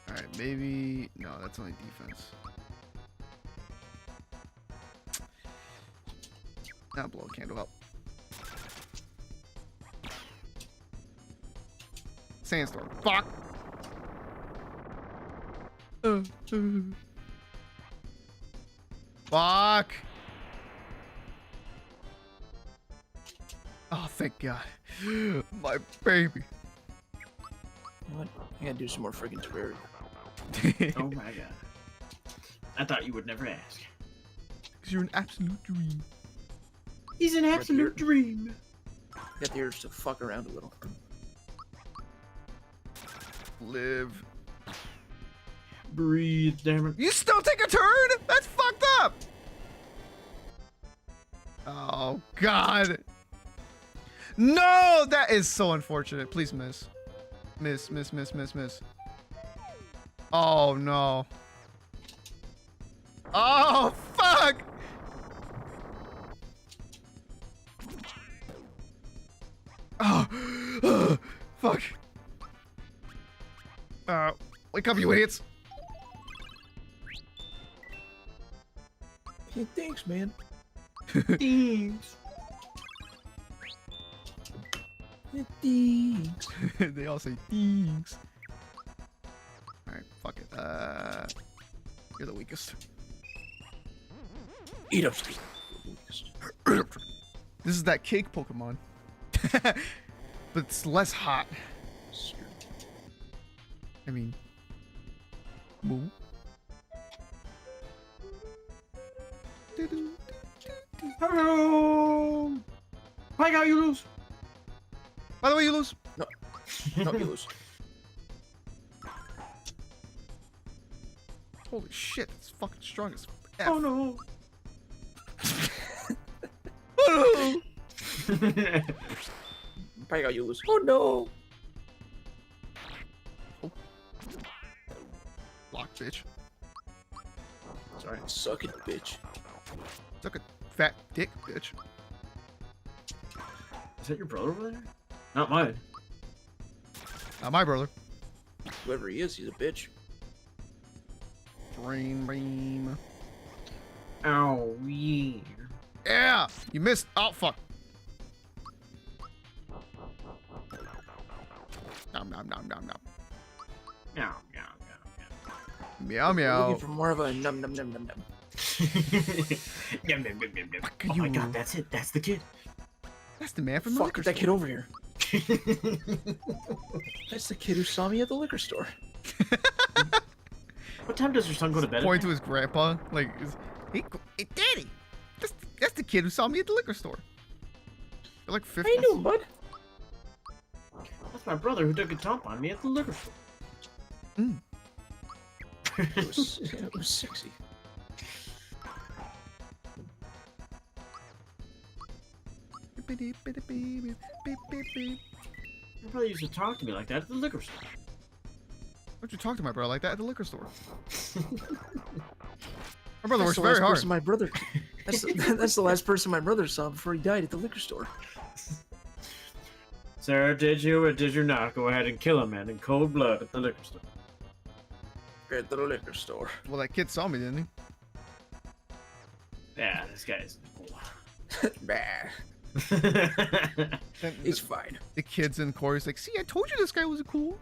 S1: Alright, maybe. No, that's only defense. Now blow a candle up. Sandstorm. Fuck! Fuck! Oh, thank God. My baby.
S2: You know what? I gotta do some more friggin' Terraria.
S3: Oh my god. I thought you would never ask.
S1: Because you're an absolute dream.
S3: He's an absolute dream.
S2: Got the urge to fuck around a little.
S1: Live.
S3: Breathe, damn it.
S1: You still take a turn? That's fucked up! Oh, God. No! That is so unfortunate. Please miss. Miss, miss, miss, miss, miss. Oh, no. Oh, fuck! Oh, fuck. Wake up, you idiots!
S2: Hey, thanks, man.
S3: Thanks.
S2: Hey, thanks.
S1: They all say thanks. Alright, fuck it. You're the weakest.
S2: Eat up, Steve.
S1: This is that cake Pokemon. But it's less hot. I mean... Moo.
S3: Hello. Hi, how you lose?
S1: By the way, you lose.
S2: No, you lose.
S1: Holy shit, it's fucking strong as F.
S3: Oh no.
S1: Oh
S2: Probably got you lose. Oh no!
S1: no! Block, bitch.
S2: Sorry, suck it, bitch.
S1: Suck a fat dick, bitch.
S3: Is that your brother over there? Not mine.
S1: Not my brother.
S2: Whoever he is, he's a bitch.
S1: Brain beam.
S3: Oh yeah.
S1: Yeah! You missed. Oh, fuck. Nom nom nom nom nom.
S3: Meow meow
S1: Meow meow.
S2: Looking for more of a num num num num num.
S3: Yum, yum, yum, yum, yum.
S1: Fuck
S3: Oh my
S1: you.
S3: god, that's it. That's the kid.
S1: That's the man from the
S2: Fuck,
S1: liquor
S2: get that kid
S1: store.
S2: over here. That's the kid who saw me at the liquor store.
S3: What time does your son go to bed?
S1: Point
S3: at
S1: to his grandpa, like, hey, Daddy, that's the kid who saw me at the liquor store. They're like 50.
S2: How you doing, bud?
S3: night? That's my brother who took a dump on me at the liquor store.
S1: Mm.
S2: It was sexy.
S3: My brother used to talk to me like that at the liquor store.
S1: Why'd you talk to my brother like that at the liquor store? My brother works
S2: the
S1: very
S2: last
S1: hard.
S2: person my brother. That's the last person my brother saw before he died at the liquor store.
S3: Sir, did you or did you not go ahead and kill a man in cold blood at the liquor store?
S2: At the liquor store.
S1: Well, that kid saw me, didn't he?
S3: Yeah, this guy's.
S2: Bah,
S1: Then
S2: it's fine.
S1: the kid's in chorus like, see, I told you this guy was cool.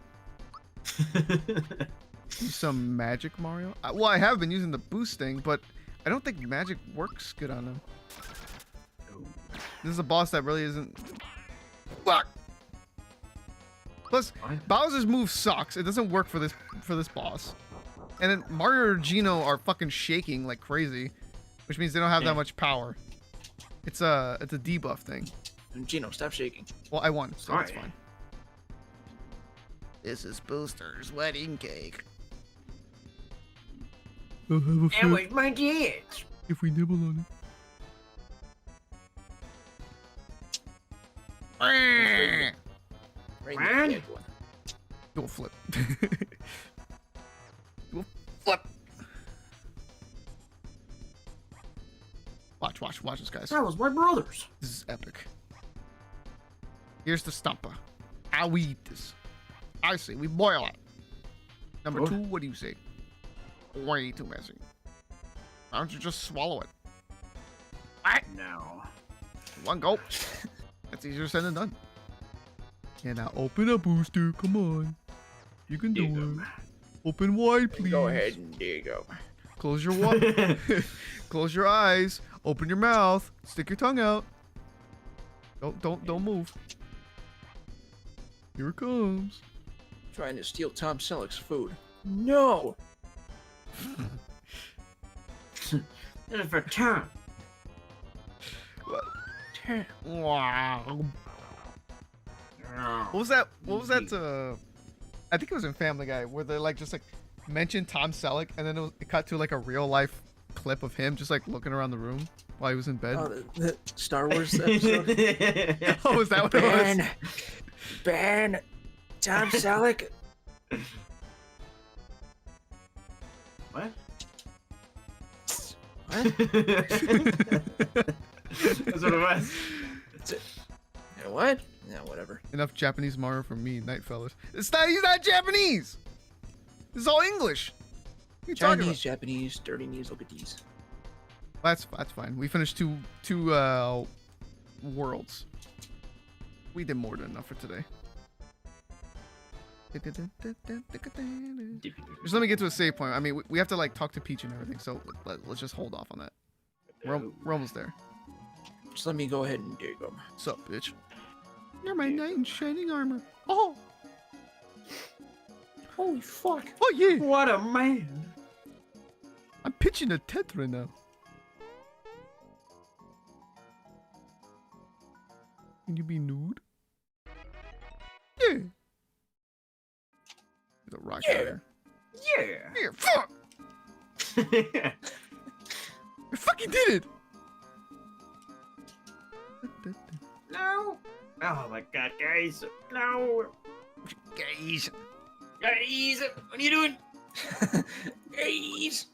S1: Use some magic, Mario. Well, I have been using the boost thing, but I don't think magic works good on him. This is a boss that really isn't. Fuck. Plus,
S3: What?
S1: Bowser's move sucks. It doesn't work for this boss. And then Mario or Geno are fucking shaking like crazy, which means they don't have
S3: Yeah.
S1: that much power. It's a debuff thing.
S2: And Gino, stop shaking.
S1: Well, I won, so it's
S3: Sorry.
S1: fine. This is Booster's wedding cake. I'll have a
S3: That was my dad's.
S1: if we nibble on it.
S2: Right in
S3: Man.
S2: the dead one.
S1: Do a flip. Do a flip. Watch this, guys.
S3: That was my brother's.
S1: This is epic. Here's the stumper. How we eat this. I say we boil it. Number
S3: What?
S1: 2, what do you say? Way too messy. Why don't you just swallow it?
S3: No.
S1: One go. That's easier said than done. And now open up, Booster. Come on. You can do
S3: Dig
S1: it.
S3: 'em.
S1: Open wide, please.
S2: Go ahead and dig up.
S1: Close your Close your eyes. Open your mouth. Stick your tongue out. Don't move. Here it comes.
S2: Trying to steal Tom Selleck's food. No!
S3: This is for Tom.
S1: Wow. What was that? What was that? I think it was in Family Guy where they like just like mentioned Tom Selleck and then it cut to like a real life clip of him just like looking around the room while he was in bed.
S2: Oh, the Star Wars episode.
S1: Oh, is that what it was?
S2: Ben! Tom Selleck!
S3: What?
S2: What?
S3: That's what it was.
S2: Yeah, what? Yeah, whatever.
S1: Enough Japanese Mario for me, night fellas. He's not Japanese. This is all English. What are you talking
S2: Chinese,
S1: about?
S2: Japanese, dirty knees, look at these.
S1: That's fine. We finished two worlds. We did more than enough for today. Just let me get to a save point. I mean, we have to like talk to Peach and everything, so let's just hold off on that. We're almost there.
S2: Just let me go ahead and dig them.
S1: What's up, bitch? You're my knight in shining armor. Oh!
S2: Holy fuck.
S1: Oh yeah!
S3: What a man!
S1: I'm pitching a tent right now. Can you be nude? Yeah. The rock there.
S3: Yeah!
S1: Yeah, fuck! I fucking did it!
S3: No! Oh my god, guys! No!
S1: Guys.
S3: Guys! What are you doing?
S2: Guys.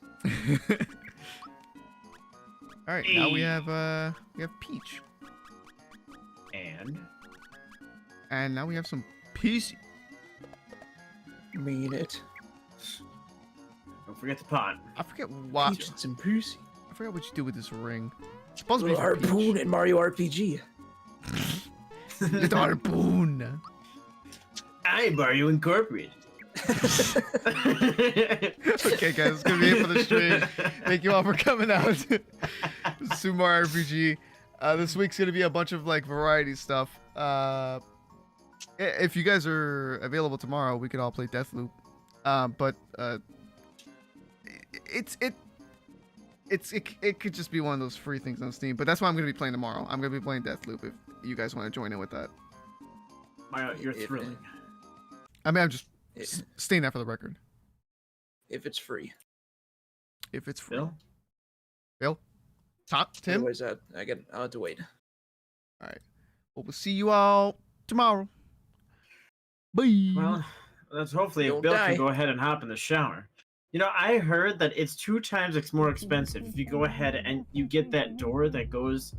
S1: All right, now we have Peach, and now we have some PC.
S2: Mean it.
S3: Don't forget the pot.
S1: I forget what.
S2: Peach and some pussy.
S1: I forgot what you do with this ring. It's supposed to be
S2: Little
S1: for
S2: harpoon
S1: Peach.
S2: and Mario RPG.
S1: Little harpoon.
S3: Hi, Mario Incorporated.
S1: Okay, guys, it's gonna be it for the stream. Thank you all for coming out. Super Mario RPG. This week's gonna be a bunch of like variety stuff. If you guys are available tomorrow, we could all play Deathloop. But it could just be one of those free things on Steam. But that's what I'm gonna be playing tomorrow. I'm gonna be playing Deathloop if you guys want to join in with that.
S3: Mario, you're thrilling.
S1: I mean, I'm just stating that for the record.
S2: If it's free.
S1: If it's free.
S3: Bill?
S1: Bill? Tim?
S2: Otherwise, I'll have to wait.
S1: All right. Well, we'll see you all tomorrow. Bye.
S3: Well, let's hopefully
S2: Don't
S3: Bill
S2: die.
S3: can go ahead and hop in the shower. You know, I heard that it's 2 times more expensive if you go ahead and you get that door that goes